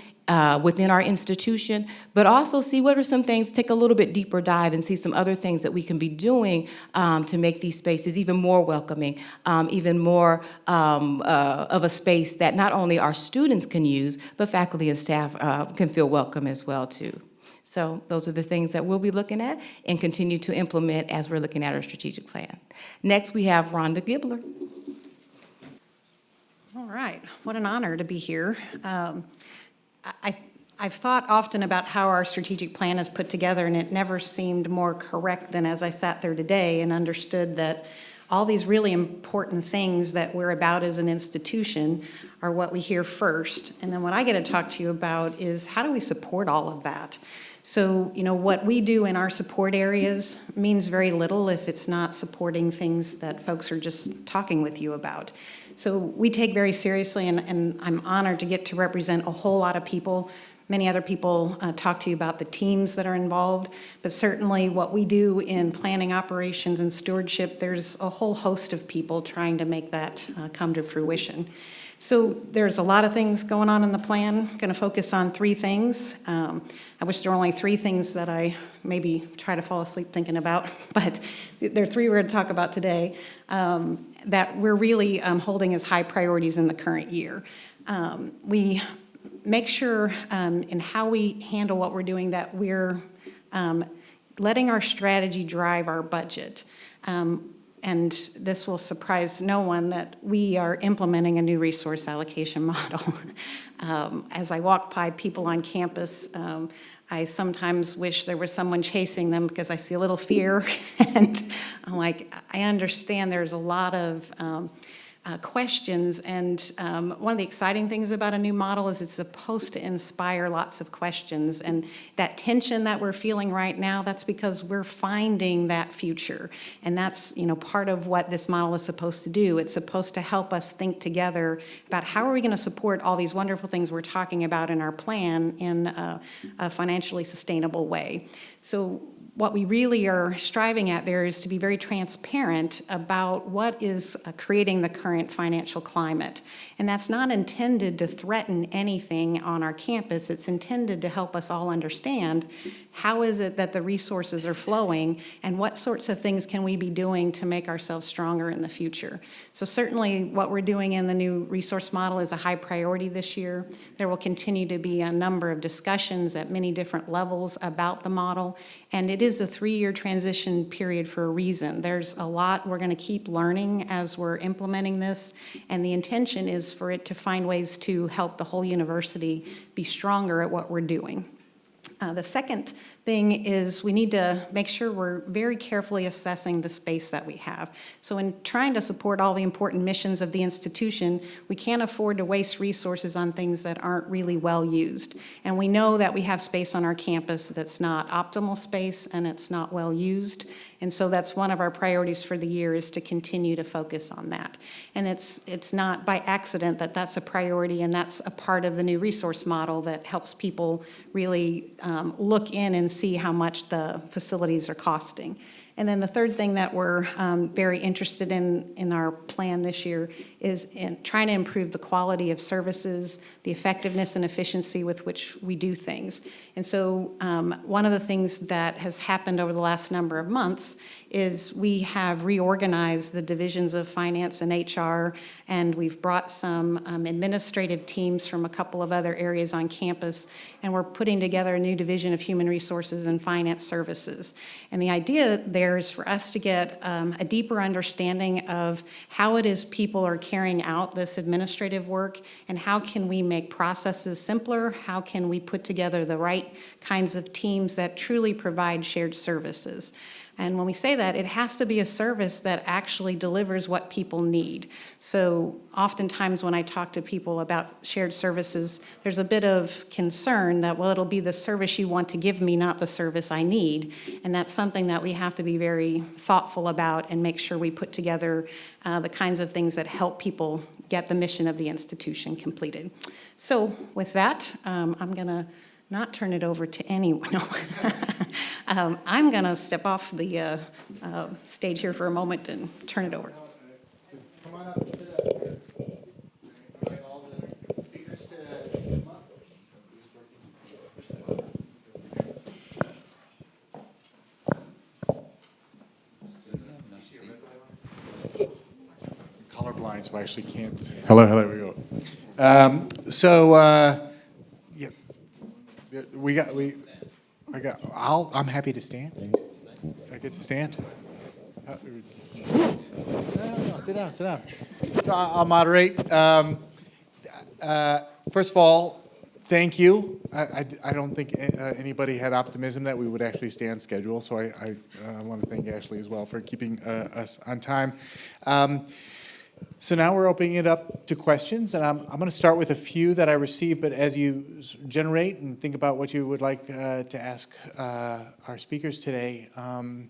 within our institution, but also see what are some things, take a little bit deeper dive and see some other things that we can be doing to make these spaces even more welcoming, even more of a space that not only our students can use, but faculty and staff can feel welcome as well too. So those are the things that we'll be looking at and continue to implement as we're looking at our strategic plan. Next, we have Rhonda Gibbler. All right, what an honor to be here. I've thought often about how our strategic plan is put together, and it never seemed more correct than as I sat there today and understood that all these really important things that we're about as an institution are what we hear first. And then what I get to talk to you about is how do we support all of that? So, you know, what we do in our support areas means very little if it's not supporting things that folks are just talking with you about. So we take very seriously, and I'm honored to get to represent a whole lot of people. Many other people talk to you about the teams that are involved, but certainly what we do in planning operations and stewardship, there's a whole host of people trying to make that come to fruition. So there's a lot of things going on in the plan. I'm going to focus on 3 things. I wish there were only 3 things that I maybe try to fall asleep thinking about, but there are 3 we're going to talk about today that we're really holding as high priorities in the current year. We make sure in how we handle what we're doing that we're letting our strategy drive our budget. And this will surprise no one that we are implementing a new resource allocation model. As I walk by people on campus, I sometimes wish there was someone chasing them because I see a little fear. And I'm like, I understand there's a lot of questions, and one of the exciting things about a new model is it's supposed to inspire lots of questions, and that tension that we're feeling right now, that's because we're finding that future, and that's, you know, part of what this model is supposed to do. It's supposed to help us think together about how are we going to support all these wonderful things we're talking about in our plan in a financially sustainable way. So what we really are striving at there is to be very transparent about what is creating the current financial climate. And that's not intended to threaten anything on our campus. It's intended to help us all understand how is it that the resources are flowing and what sorts of things can we be doing to make ourselves stronger in the future. So certainly what we're doing in the new resource model is a high priority this year. There will continue to be a number of discussions at many different levels about the model, and it is a 3-year transition period for a reason. There's a lot we're going to keep learning as we're implementing this, and the intention is for it to find ways to help the whole university be stronger at what we're doing. The second thing is we need to make sure we're very carefully assessing the space that we have. So in trying to support all the important missions of the institution, we can't afford to waste resources on things that aren't really well used. And we know that we have space on our campus that's not optimal space and it's not well used. And so that's one of our priorities for the year, is to continue to focus on that. And it's not by accident that that's a priority, and that's a part of the new resource model that helps people really look in and see how much the facilities are costing. And then the third thing that we're very interested in our plan this year is in trying to improve the quality of services, the effectiveness and efficiency with which we do things. And so one of the things that has happened over the last number of months is we have reorganized the divisions of finance and HR, and we've brought some administrative teams from a couple of other areas on campus, and we're putting together a new division of human resources and finance services. And the idea there is for us to get a deeper understanding of how it is people are carrying out this administrative work, and how can we make processes simpler, how can we put together the right kinds of teams that truly provide shared services. And when we say that, it has to be a service that actually delivers what people need. So oftentimes when I talk to people about shared services, there's a bit of concern that, well, it'll be the service you want to give me, not the service I need. And that's something that we have to be very thoughtful about and make sure we put together the kinds of things that help people get the mission of the institution completed. So with that, I'm going to not turn it over to anyone. No. I'm going to step off the stage here for a moment and turn it over. Come on up. Invite all the speakers to come up. Colorblind, so I actually can't. Hello, there we go. Yeah, I'm happy to stand. I get to stand? No, sit down. So I'll moderate. First of all, thank you. I don't think anybody had optimism that we would actually stay on schedule, so I want to thank Ashley as well for keeping us on time. So now we're opening it up to questions, and I'm going to start with a few that I received, but as you generate and think about what you would like to ask our speakers today, and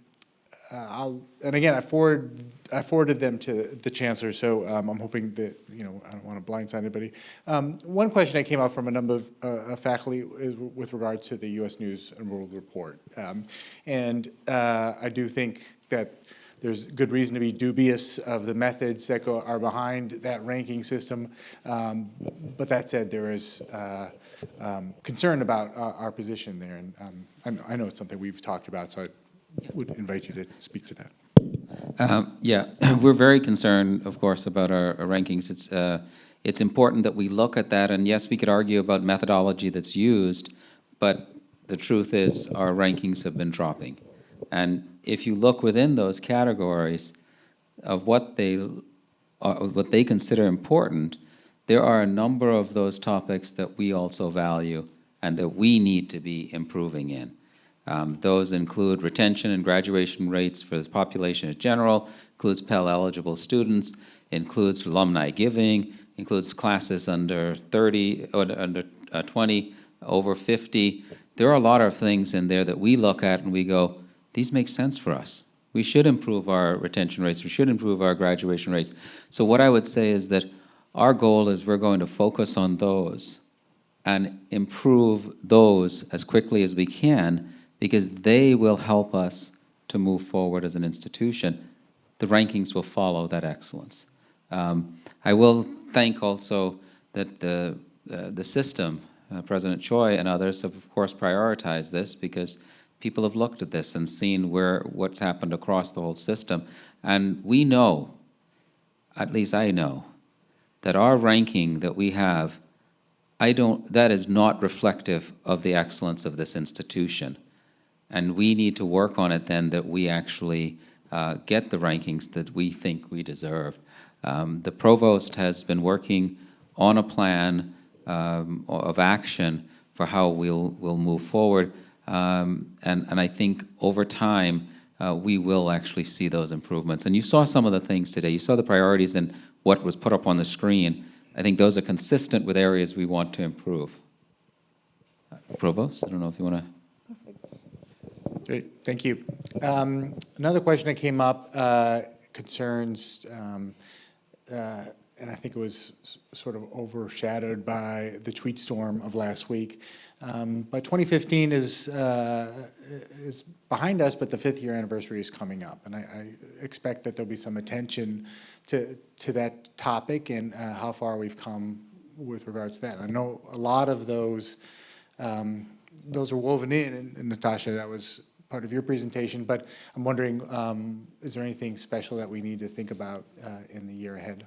again, I forwarded them to the Chancellor, so I'm hoping that, I don't want to blindside anybody. One question that came up from a number of faculty is with regard to the U.S. News and World Report. I do think that there's good reason to be dubious of the methods that are behind that ranking system. But that said, there is concern about our position there. And I know it's something we've talked about, so I would invite you to speak to that. Yeah, we're very concerned, of course, about our rankings. It's important that we look at that, and yes, we could argue about methodology that's used, but the truth is our rankings have been dropping. And if you look within those categories of what they consider important, there are a number of those topics that we also value and that we need to be improving in. Those include retention and graduation rates for the population in general, includes Pell-eligible students, includes alumni giving, includes classes under 30, or under 20, over 50. There are a lot of things in there that we look at and we go, these make sense for us. We should improve our retention rates. We should improve our graduation rates. So what I would say is that our goal is we're going to focus on those and improve those as quickly as we can, because they will help us to move forward as an institution. The rankings will follow that excellence. I will thank also that the system, President Choi and others have, of course, prioritized this, because people have looked at this and seen what's happened across the whole system. And we know, at least I know, that our ranking that we have, that is not reflective of the excellence of this institution. And we need to work on it then, that we actually get the rankings that we think we deserve. The provost has been working on a plan of action for how we'll move forward. And I think over time, we will actually see those improvements. And you saw some of the things today. You saw the priorities and what was put up on the screen. I think those are consistent with areas we want to improve. Provost, I don't know if you want to. Great, thank you. Another question that came up concerns, and I think it was sort of overshadowed by the tweet storm of last week. But 2015 is behind us, but the 5th year anniversary is coming up, and I expect that there'll be some attention to that topic and how far we've come with regards to that. I know a lot of those are woven in, and Natasha, that was part of your presentation, but I'm wondering, is there anything special that we need to think about in the year ahead?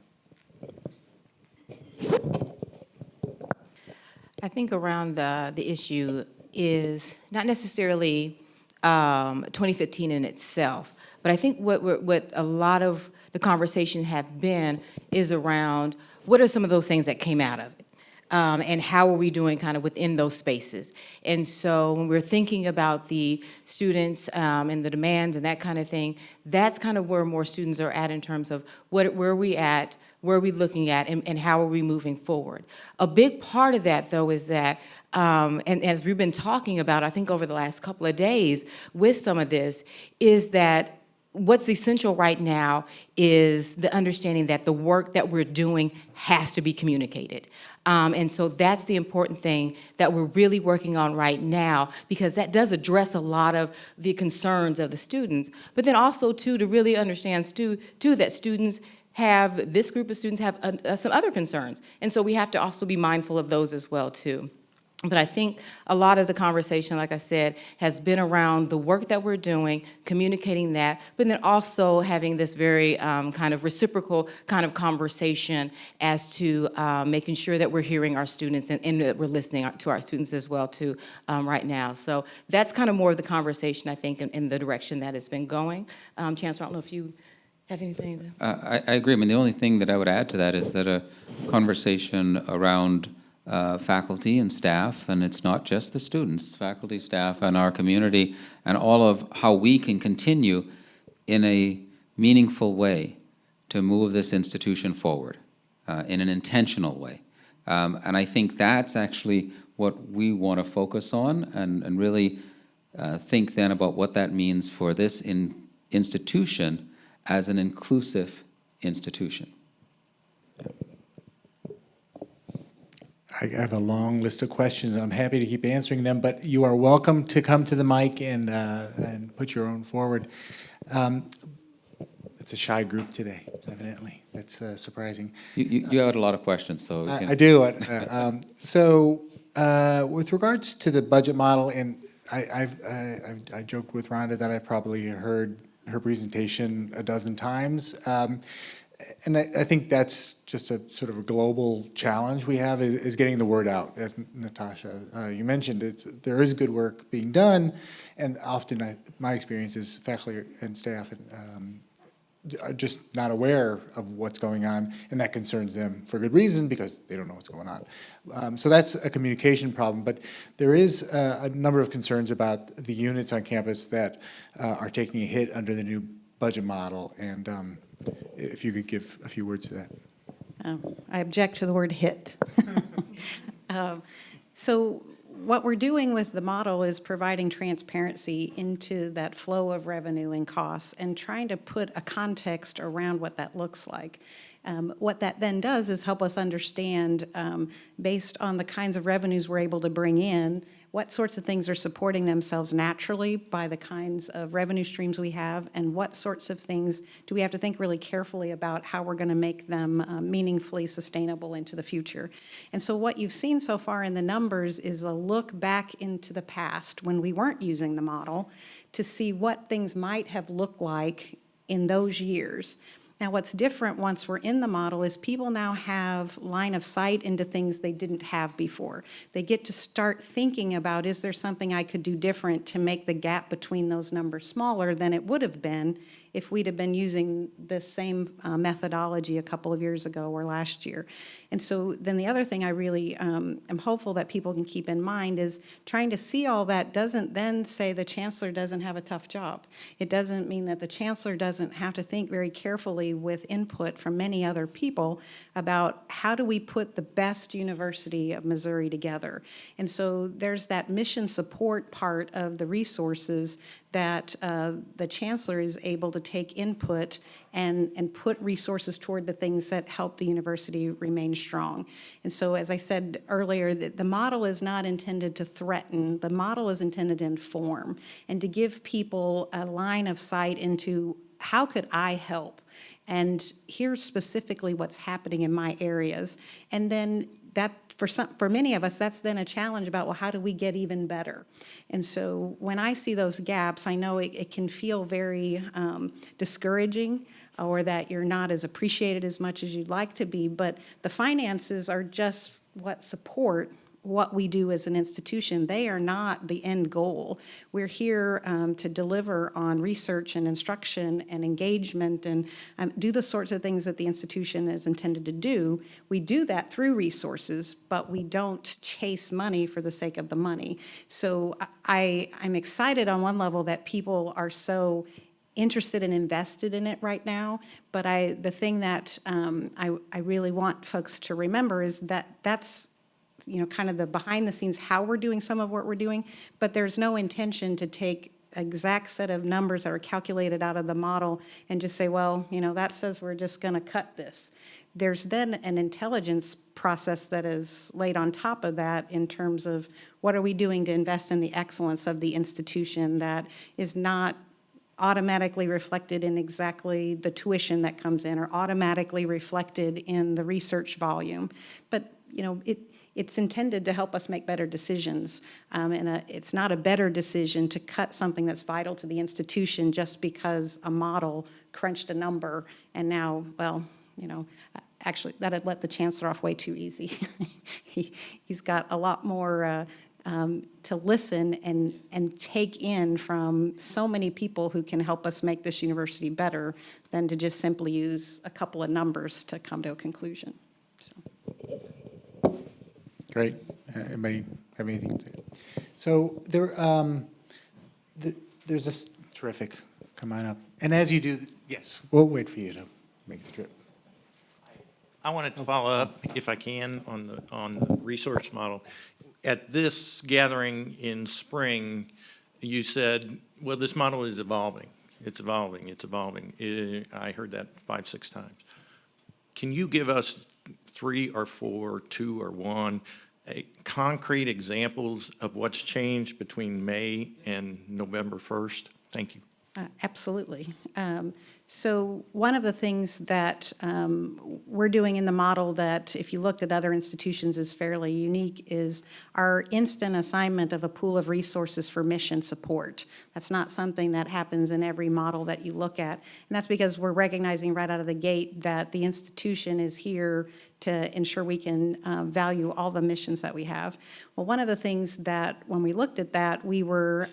I think around the issue is not necessarily 2015 in itself, but I think what a lot of the conversation have been is around what are some of those things that came out of it. and how are we doing kind of within those spaces. And so when we're thinking about the students and the demands and that kind of thing, that's kind of where more students are at in terms of where are we at, where are we looking at, and how are we moving forward. A big part of that, though, is that, and as we've been talking about, I think over the last couple of days with some of this, is that what's essential right now is the understanding that the work that we're doing has to be communicated. And so that's the important thing that we're really working on right now, because that does address a lot of the concerns of the students, but then also, too, to really understand, too, that students have, this group of students have some other concerns. And so we have to also be mindful of those as well, too. But I think a lot of the conversation, like I said, has been around the work that we're doing, communicating that, but then also having this very kind of reciprocal kind of conversation as to making sure that we're hearing our students and that we're listening to our students as well, too, right now. So that's kind of more of the conversation, I think, in the direction that it's been going. Chancellor, I don't know if you have anything to... I agree. I mean, the only thing that I would add to that is that a conversation around faculty and staff, and it's not just the students, faculty, staff, and our community, and all of how we can continue in a meaningful way to move this institution forward in an intentional way. And I think that's actually what we want to focus on and really think then about what that means for this institution as an inclusive institution. I have a long list of questions, and I'm happy to keep answering them, but you are welcome to come to the mic and put your own forward. It's a shy group today, evidently. That's surprising. You had a lot of questions, so... I do. So with regards to the budget model, and I joked with Rhonda that I probably heard her presentation a dozen times. And I think that's just a sort of a global challenge we have is getting the word out. As Natasha, you mentioned, there is good work being done, and often my experience is faculty and staff are just not aware of what's going on, and that concerns them for good reason because they don't know what's going on. So that's a communication problem, but there is a number of concerns about the units on campus that are taking a hit under the new budget model, and if you could give a few words to that. I object to the word hit. So what we're doing with the model is providing transparency into that flow of revenue and costs and trying to put a context around what that looks like. What that then does is help us understand, based on the kinds of revenues we're able to bring in, what sorts of things are supporting themselves naturally by the kinds of revenue streams we have, and what sorts of things do we have to think really carefully about how we're going to make them meaningfully sustainable into the future. And so what you've seen so far in the numbers is a look back into the past when we weren't using the model to see what things might have looked like in those years. Now, what's different once we're in the model is people now have line of sight into things they didn't have before. They get to start thinking about, is there something I could do different to make the gap between those numbers smaller than it would have been if we'd have been using the same methodology a couple of years ago or last year. And so then the other thing I really am hopeful that people can keep in mind is trying to see all that doesn't then say the chancellor doesn't have a tough job. It doesn't mean that the chancellor doesn't have to think very carefully with input from many other people about how do we put the best University of Missouri together. And so there's that mission support part of the resources that the chancellor is able to take input and put resources toward the things that help the university remain strong. And so, as I said earlier, the model is not intended to threaten. The model is intended to inform and to give people a line of sight into how could I help? And here's specifically what's happening in my areas. And then that, for many of us, that's then a challenge about, well, how do we get even better? And so when I see those gaps, I know it can feel very discouraging, or that you're not as appreciated as much as you'd like to be, but the finances are just what support what we do as an institution. They are not the end goal. We're here to deliver on research and instruction and engagement and do the sorts of things that the institution is intended to do. We do that through resources, but we don't chase money for the sake of the money. So I'm excited on one level that people are so interested and invested in it right now, but the thing that I really want folks to remember is that that's kind of the behind the scenes, how we're doing some of what we're doing, but there's no intention to take exact set of numbers that are calculated out of the model and just say, well, that says we're just going to cut this. There's then an intelligence process that is laid on top of that in terms of what are we doing to invest in the excellence of the institution that is not automatically reflected in exactly the tuition that comes in or automatically reflected in the research volume. But, it's intended to help us make better decisions. And it's not a better decision to cut something that's vital to the institution just because a model crunched a number and now, well, actually, that had let the chancellor off way too easy. He's got a lot more to listen and take in from so many people who can help us make this university better than to just simply use a couple of numbers to come to a conclusion. So. Great. Anybody have anything to say? So there's this terrific. Come on up. And as you do, yes, we'll wait for you to make the trip. I wanted to follow up, if I can, on the resource model. At this gathering in spring, you said, well, this model is evolving. It's evolving. It's evolving. I heard that 5-6 times. Can you give us 3 or 4, 2 or 1, concrete examples of what's changed between May and November 1st? Thank you. Absolutely. So one of the things that we're doing in the model that, if you looked at other institutions, is fairly unique is our instant assignment of a pool of resources for mission support. That's not something that happens in every model that you look at. And that's because we're recognizing right out of the gate that the institution is here to ensure we can value all the missions that we have. Well, one of the things that, when we looked at that, we were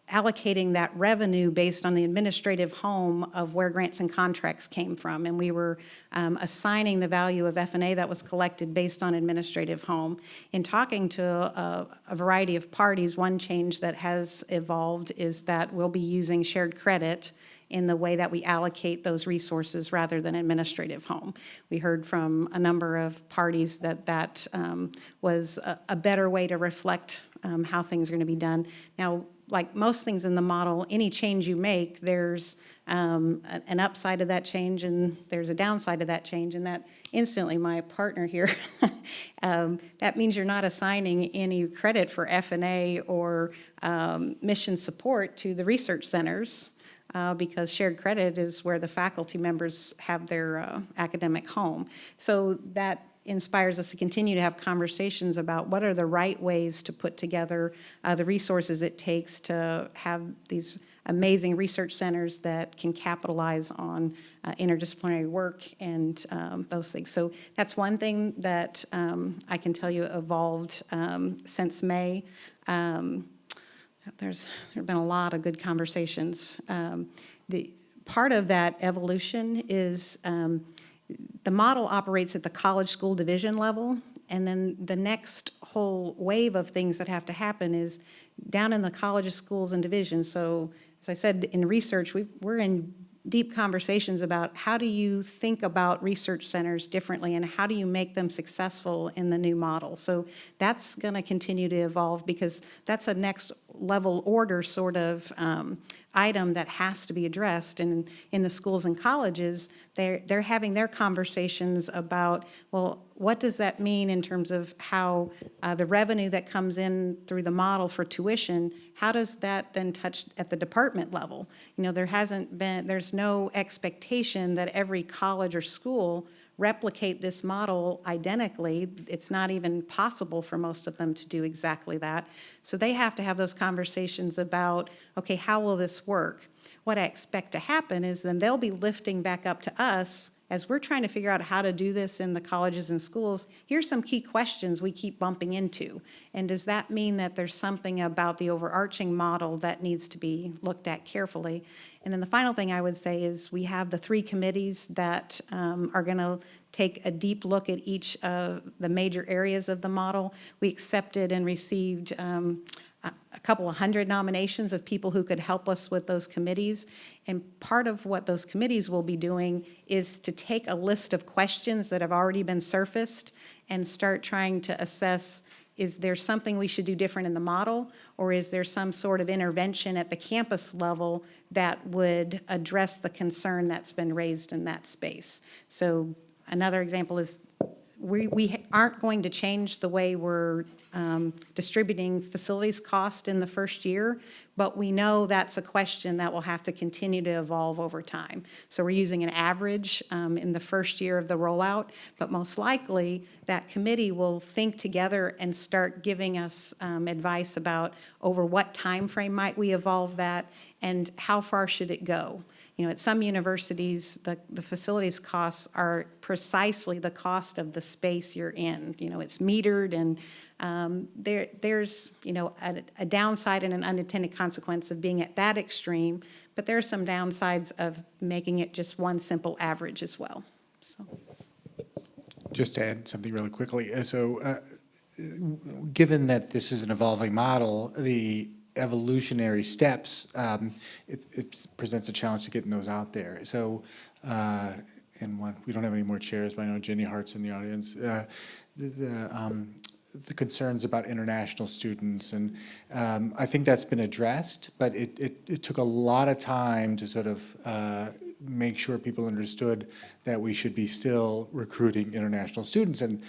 allocating that revenue based on the administrative home of where grants and contracts came from. And we were assigning the value of F&A that was collected based on administrative home. In talking to a variety of parties, one change that has evolved is that we'll be using shared credit in the way that we allocate those resources rather than administrative home. We heard from a number of parties that was a better way to reflect how things are going to be done. Now, like most things in the model, any change you make, there's an upside of that change and there's a downside of that change. And that instantly, my partner here, that means you're not assigning any credit for F&A or mission support to the research centers because shared credit is where the faculty members have their academic home. So that inspires us to continue to have conversations about what are the right ways to put together the resources it takes to have these amazing research centers that can capitalize on interdisciplinary work and those things. So that's one thing that I can tell you evolved since May. There have been a lot of good conversations. The part of that evolution is the model operates at the college school division level, and then the next whole wave of things that have to happen is down in the colleges, schools, and divisions. So, as I said, in research, we're in deep conversations about how do you think about research centers differently and how do you make them successful in the new model. So that's going to continue to evolve because that's a next level order sort of item that has to be addressed. And in the schools and colleges, they're having their conversations about, well, what does that mean in terms of how the revenue that comes in through the model for tuition, how does that then touch at the department level? There's no expectation that every college or school replicate this model identically. It's not even possible for most of them to do exactly that. So they have to have those conversations about, okay, how will this work? What I expect to happen is then they'll be lifting back up to us as we're trying to figure out how to do this in the colleges and schools, here's some key questions we keep bumping into. And does that mean that there's something about the overarching model that needs to be looked at carefully? And then the final thing I would say is we have the 3 committees that are going to take a deep look at each of the major areas of the model. We accepted and received a couple of hundred nominations of people who could help us with those committees. And part of what those committees will be doing is to take a list of questions that have already been surfaced and start trying to assess, is there something we should do different in the model, or is there some sort of intervention at the campus level that would address the concern that's been raised in that space? So another example is we aren't going to change the way we're distributing facilities cost in the first year, but we know that's a question that will have to continue to evolve over time. So we're using an average in the first year of the rollout, but most likely that committee will think together and start giving us advice about over what time frame might we evolve that and how far should it go. You know, at some universities, the facilities costs are precisely the cost of the space you're in. You know, it's metered, and there's, you know, a downside and an unintended consequence of being at that extreme, but there are some downsides of making it just one simple average as well. So, Just to add something really quickly, given that this is an evolving model, the evolutionary steps, it presents a challenge to getting those out there. So, we don't have any more chairs, but I know Jenny Hart's in the audience. The concerns about international students, and I think that's been addressed, but it took a lot of time to sort of make sure people understood that we should be still recruiting international students. And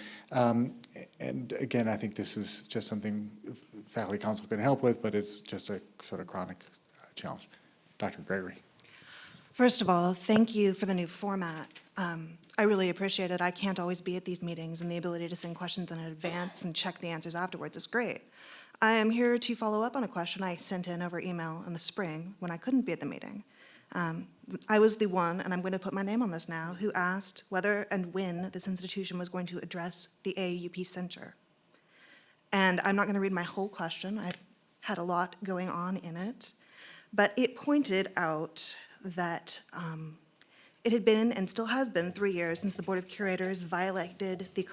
again, I think this is just something faculty council can help with, but it's just a sort of chronic challenge. Dr. Gregory. First of all, thank you for the new format. I really appreciate it. I can't always be at these meetings, and the ability to send questions in advance and check the answers afterwards is great. I am here to follow up on a question I sent in over email in the spring when I couldn't be at the meeting. I was the one, and I'm going to put my name on this now, who asked whether and when this institution was going to address the AAUP censure. And I'm not going to read my whole question. I had a lot going on in it. But it pointed out that it had been, and still has been, 3 years since the Board of Curators violated the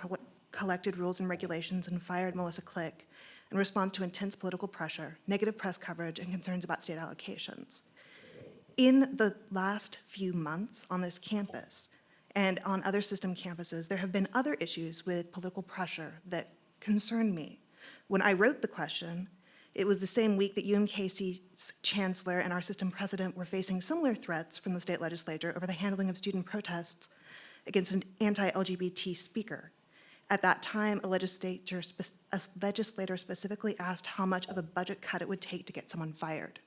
collected rules and regulations and fired Melissa Click in response to intense political pressure, negative press coverage, and concerns about state allocations. In the last few months on this campus and on other system campuses, there have been other issues with political pressure that concern me. When I wrote the question, it was the same week that UMKC's chancellor and our system president were facing similar threats from the state legislature over the handling of student protests against an anti-LGBT speaker. At that time, a legislator specifically asked how much of a budget cut it would take to get someone fired.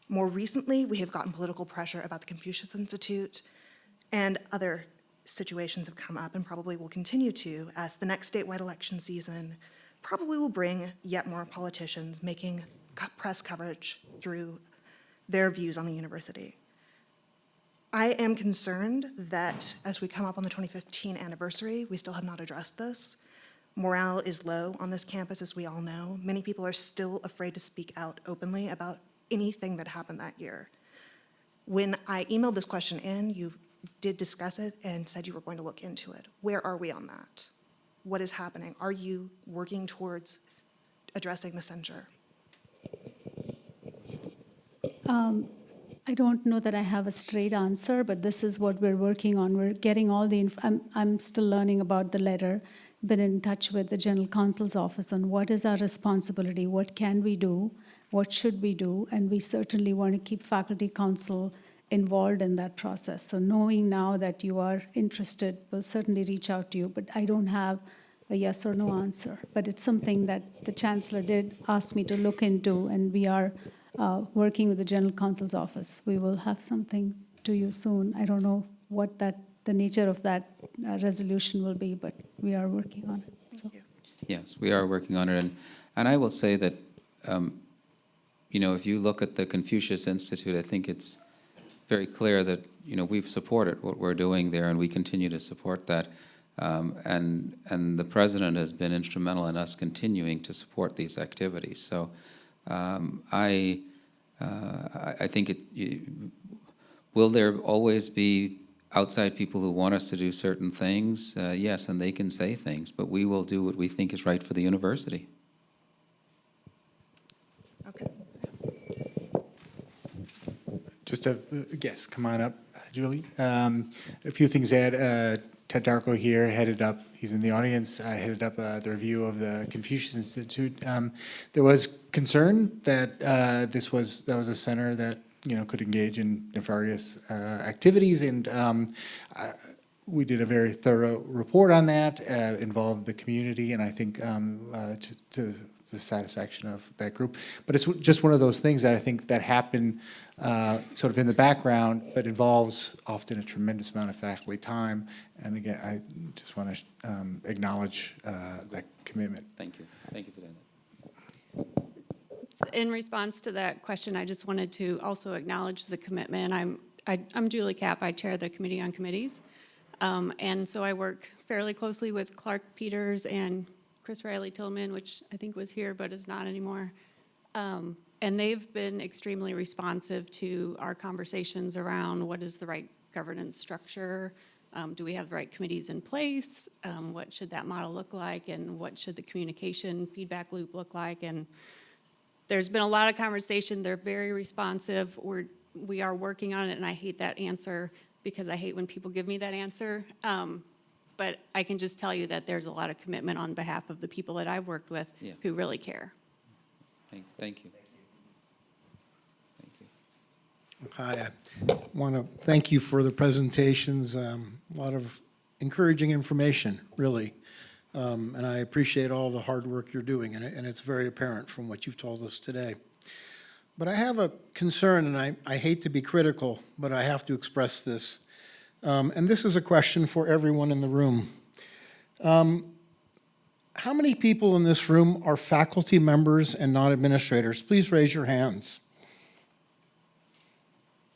More recently, we have gotten political pressure about the Confucius Institute, and other situations have come up and probably will continue to, as the next statewide election season probably will bring yet more politicians making press coverage through their views on the university. I am concerned that as we come up on the 2015 anniversary, we still have not addressed this. Morale is low on this campus, as we all know. Many people are still afraid to speak out openly about anything that happened that year. When I emailed this question in, you did discuss it and said you were going to look into it. Where are we on that? What is happening? Are you working towards addressing the censure? I don't know that I have a straight answer, but this is what we're working on. We're getting all the, I'm still learning about the letter, been in touch with the General Counsel's office on what is our responsibility, what can we do, what should we do, and we certainly want to keep faculty council involved in that process. So knowing now that you are interested, we'll certainly reach out to you, but I don't have a yes or no answer. But it's something that the Chancellor did ask me to look into, and we are working with the General Counsel's office. We will have something to you soon. I don't know what the nature of that resolution will be, but we are working on it. Thank you. Yes, we are working on it, and I will say that, you know, if you look at the Confucius Institute, I think it's very clear that, we've supported what we're doing there, and we continue to support that. And the president has been instrumental in us continuing to support these activities. So I think will there always be outside people who want us to do certain things? Yes, and they can say things, but we will do what we think is right for the university. Okay. Just a guess, come on up, Julie. A few things to add. Ted Darko here headed up, he's in the audience, headed up the review of the Confucius Institute. There was concern that that was a center that, could engage in nefarious activities, and we did a very thorough report on that, involved the community, and I think to the satisfaction of that group. But it's just one of those things that I think that happen sort of in the background, but involves often a tremendous amount of faculty time. And again, I just want to acknowledge that commitment. Thank you. Thank you for doing that. In response to that question, I just wanted to also acknowledge the commitment. I'm Julie Kapp. I chair the Committee on Committees. And so I work fairly closely with Clark Peters and Chris Riley Tillman, which I think was here but is not anymore. And they've been extremely responsive to our conversations around what is the right governance structure, do we have the right committees in place, what should that model look like, and what should the communication feedback loop look like. And there's been a lot of conversation. They're very responsive. We are working on it, and I hate that answer because I hate when people give me that answer. But I can just tell you that there's a lot of commitment on behalf of the people that I've worked with who really care. Thank you. Hi, I want to thank you for the presentations. A lot of encouraging information, really. And I appreciate all the hard work you're doing, and it's very apparent from what you've told us today. But I have a concern, and I hate to be critical, but I have to express this. And this is a question for everyone in the room. How many people in this room are faculty members and not administrators? Please raise your hands.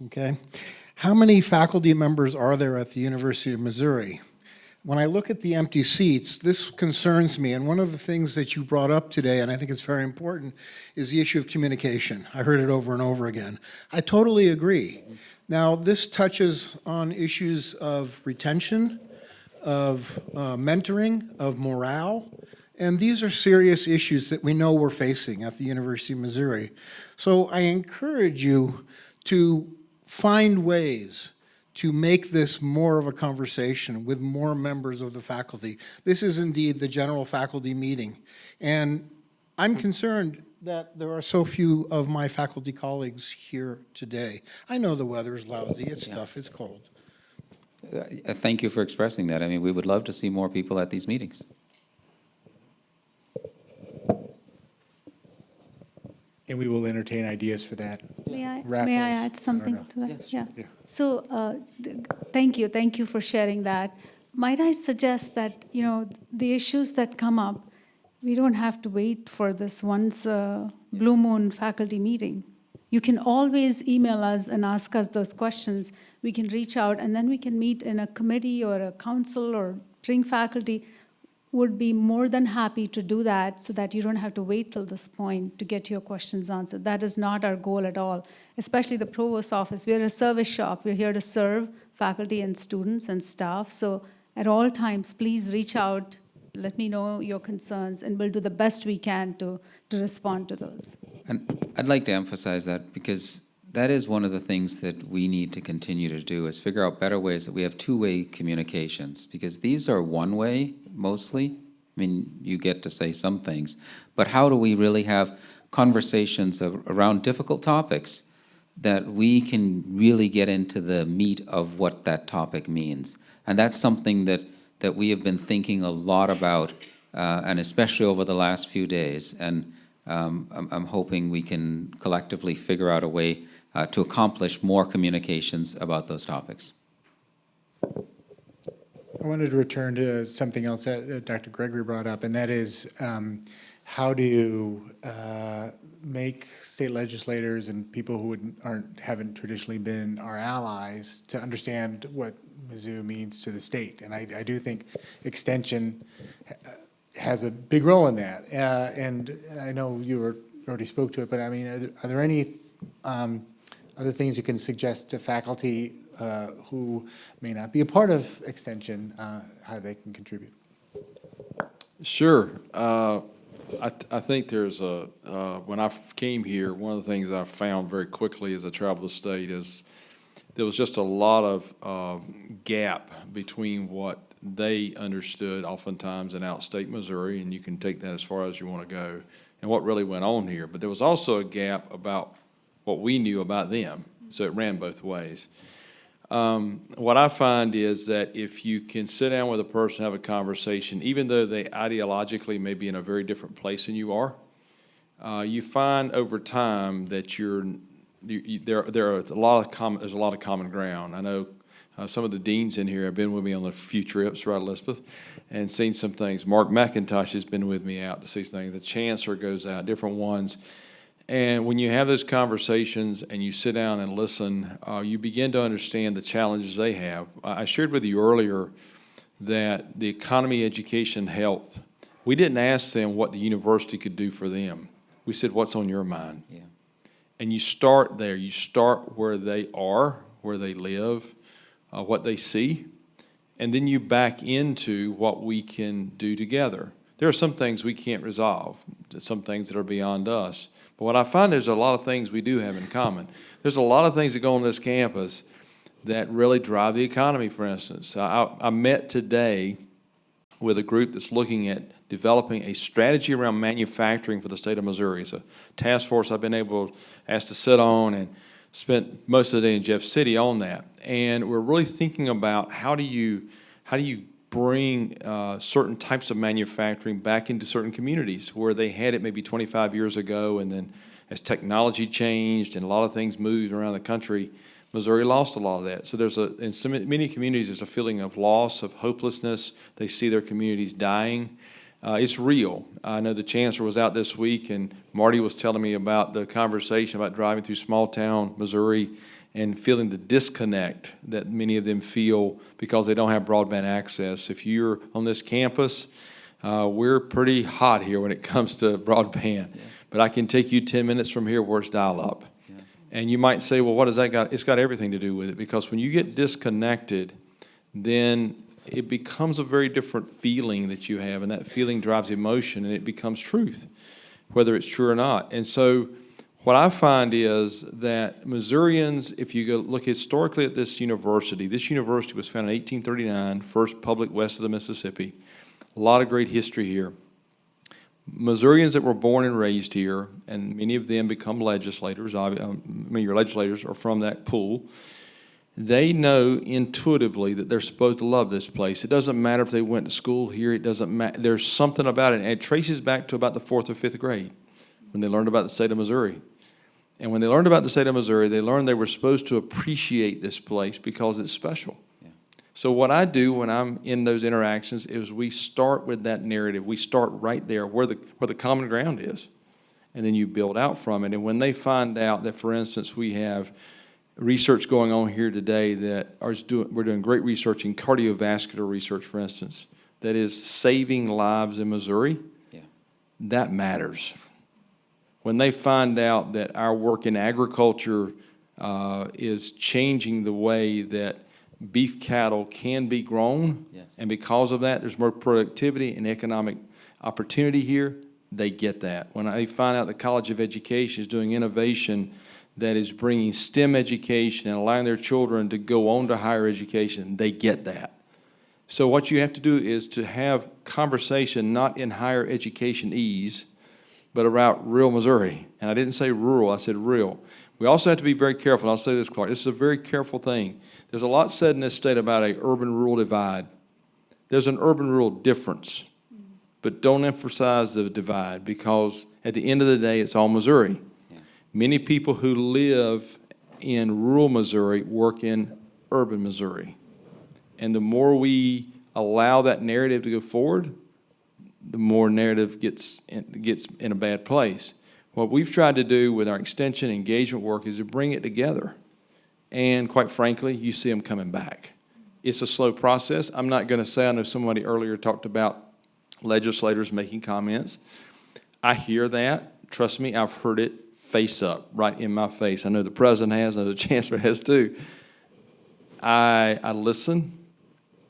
Okay. How many faculty members are there at the University of Missouri? When I look at the empty seats, this concerns me, and one of the things that you brought up today, and I think it's very important, is the issue of communication. I heard it over and over again. I totally agree. Now, this touches on issues of retention, of mentoring, of morale, and these are serious issues that we know we're facing at the University of Missouri. So I encourage you to find ways to make this more of a conversation with more members of the faculty. This is indeed the general faculty meeting. And I'm concerned that there are so few of my faculty colleagues here today. I know the weather is lousy, it's tough, it's cold. Thank you for expressing that. I mean, we would love to see more people at these meetings. And we will entertain ideas for that. May I Raffles, add I something don't to that? Yeah. Yeah. So, thank you for sharing that. Might I suggest that, the issues that come up, we don't have to wait for this once Blue Moon faculty meeting. You can always email us and ask us those questions. We can reach out, and then we can meet in a committee or a council or bring faculty. Would be more than happy to do that so that you don't have to wait till this point to get your questions answered. That is not our goal at all, especially the provost's office. We're a service shop. We're here to serve faculty and students and staff. So at all times, please reach out, let me know your concerns, and we'll do the best we can to respond to those. And I'd like to emphasize that because that is one of the things that we need to continue to do is figure out better ways that we have two-way communications, because these are one-way mostly. I mean, you get to say some things, but how do we really have conversations around difficult topics that we can really get into the meat of what that topic means? And that's something that we have been thinking a lot about, and especially over the last few days. And I'm hoping we can collectively figure out a way to accomplish more communications about those topics. I wanted to return to something else that Dr. Gregory brought up, and that is how do make state legislators and people who haven't traditionally been our allies to understand what Mizzou means to the state. And I do think extension has a big role in that. And I know already spoke to it, but I mean, are there any other things you can suggest to faculty who may not be a part of extension, how they can contribute? Sure. I think there's when I came here, one of the things I found very quickly as I traveled the state is there was just a lot of gap between what they understood oftentimes in outstate Missouri, and you can take that as far as you want to go, and what really went on here. But there was also a gap about what we knew about them, so it ran both ways. What I find is that if you can sit down with a person, have a conversation, even though they ideologically may be in a very different place than you are, you find over time that there's a lot of common ground. I know some of the deans in here have been with me on a few trips, right, Elizabeth, and seen some things. Mark McIntosh has been with me out to see things. The Chancellor goes out, different ones. And when you have those conversations and you sit down and listen, you begin to understand the challenges they have. I shared with you earlier that the economy, education, health, we didn't ask them what the university could do for them. We said, what's on your mind? Yeah. And you start there. You start where they are, where they live, what they see, and then you back into what we can do together. There are some things we can't resolve, some things that are beyond us. But what I find there's a lot of things we do have in common. There's a lot of things that go on this campus that really drive the economy, for instance. I met today with a group that's looking at developing a strategy around manufacturing for the state of Missouri. It's a task force I've been asked to sit on and spent most of the day in Jeff City on that. And we're really thinking about how do you bring certain types of manufacturing back into certain communities where they had it maybe 25 years ago, and then as technology changed and a lot of things moved around the country, Missouri lost a lot of that. So in many communities, there's a feeling of loss, of hopelessness. They see their communities dying. It's real. I know the Chancellor was out this week, and Marty was telling me about the conversation about driving through small town Missouri and feeling the disconnect that many of them feel because they don't have broadband access. If you're on this campus, we're pretty hot here when it comes to broadband. Yeah. But I can take you 10 minutes from here where it's dial-up. Yeah. And you might say, well, what does that got? It's got everything to do with it, because when you get disconnected, then it becomes a very different feeling that you have, and that feeling drives emotion, and it becomes truth, whether it's true or not. And so what I find is that Missourians, if you go look historically at this university was founded in 1839, first public west of the Mississippi. A lot of great history here. Missourians that were born and raised here, and many of them become legislators, your legislators are from that pool, they know intuitively that they're supposed to love this place. It doesn't matter if they went to school here. It doesn't matter. There's something about it, and it traces back to about the 4th or 5th grade when they learned about the state of Missouri. And when they learned about the state of Missouri, they learned they were supposed to appreciate this place because it's special. Yeah. So what I do when I'm in those interactions is we start with that narrative. We start right there where the common ground is, and then you build out from it. And when they find out that, for instance, we have research going on here today that we're doing great research in cardiovascular research, for instance, that is saving lives in Missouri, yeah, that matters. When they find out that our work in agriculture is changing the way that beef cattle can be grown, yes, and because of that, there's more productivity and economic opportunity here, they get that. When they find out the College of Education is doing innovation that is bringing STEM education and allowing their children to go on to higher education, they get that. So what you have to do is to have conversation not in higher education ease, but about real Missouri. And I didn't say rural, I said real. We also have to be very careful, and I'll say this, Clark, this is a very careful thing. There's a lot said in this state about an urban-rural divide. There's an urban-rural difference, but don't emphasize the divide, because at the end of the day, it's all Missouri. Yeah. Many people who live in rural Missouri work in urban Missouri. And the more we allow that narrative to go forward, the more narrative gets in a bad place. What we've tried to do with our extension engagement work is to bring it together. And quite frankly, you see them coming back. It's a slow process. I'm not going to say, I know somebody earlier talked about legislators making comments. I hear that. Trust me, I've heard it face up, right in my face. I know the president has, I know the chancellor has too. I listen.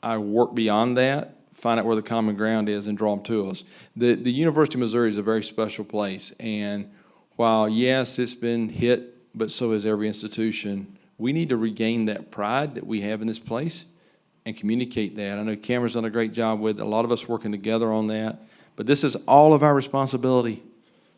I work beyond that, find out where the common ground is, and draw them to us. The University of Missouri is a very special place, and while, yes, it's been hit, but so has every institution, we need to regain that pride that we have in this place and communicate that. I know Cameron's done a great job with a lot of us working together on that, but this is all of our responsibility.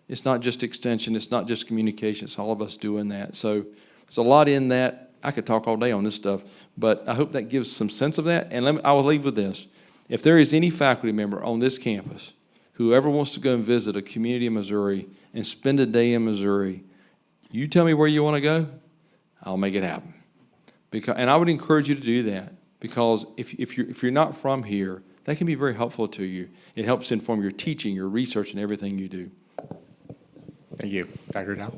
It's not just extension, it's not just communication, it's all of us doing that. So there's a lot in that. I could talk all day on this stuff, but I hope that gives some sense of that. And I will leave with this. If there is any faculty member on this campus, whoever wants to go and visit a community in Missouri and spend a day in Missouri, you tell me where you want to go, I'll make it happen. And I would encourage you to do that, because if you're not from here, that can be very helpful to you. It helps inform your teaching, your research, and everything you do. Thank you. Dr. Dow?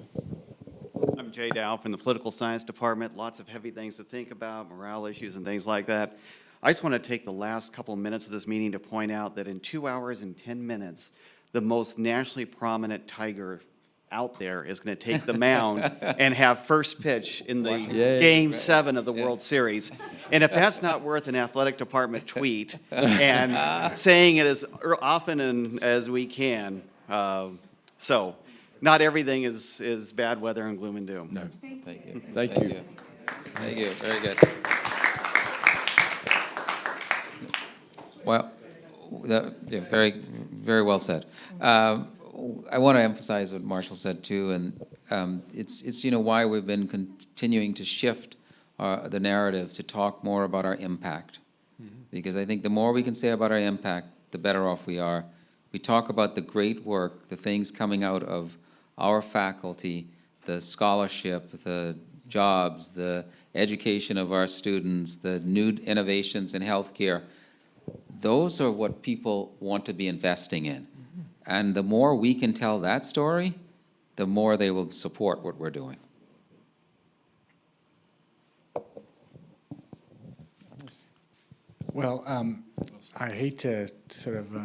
I'm Jay Dow from the Political Science Department. Lots of heavy things to think about, morale issues and things like that. I just want to take the last couple of minutes of this meeting to point out that in 2 hours and 10 minutes, the most nationally prominent Tiger out there is going to take the mound and have first pitch in the Game 7 of the World Series. And if that's not worth an athletic department tweet and saying it as often as we can, so not everything is bad weather and gloom and doom. No. Thank you. Thank you. Thank you, very good. Well, very, very well said. I want to emphasize what Marshall said too, and it's why we've been continuing to shift the narrative to talk more about our impact, because I think the more we can say about our impact, the better off we are. We talk about the great work, the things coming out of our faculty, the scholarship, the jobs, the education of our students, the new innovations in healthcare. Those are what people want to be investing in. And the more we can tell that story, the more they will support what we're doing. Well, I hate to sort of,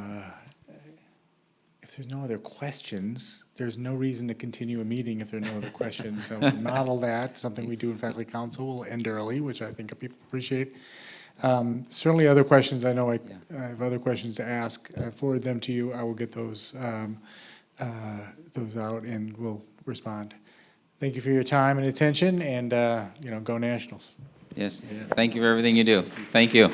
if there's no other questions, there's no reason to continue a meeting if there are no other questions. So model that, something we do in faculty council, will end early, which I think people appreciate. Certainly other questions, I know I have other questions to ask. I forward them to you. I will get those out and we'll respond. Thank you for your time and attention, and go Nationals. Yes, thank you for everything you do. Thank you.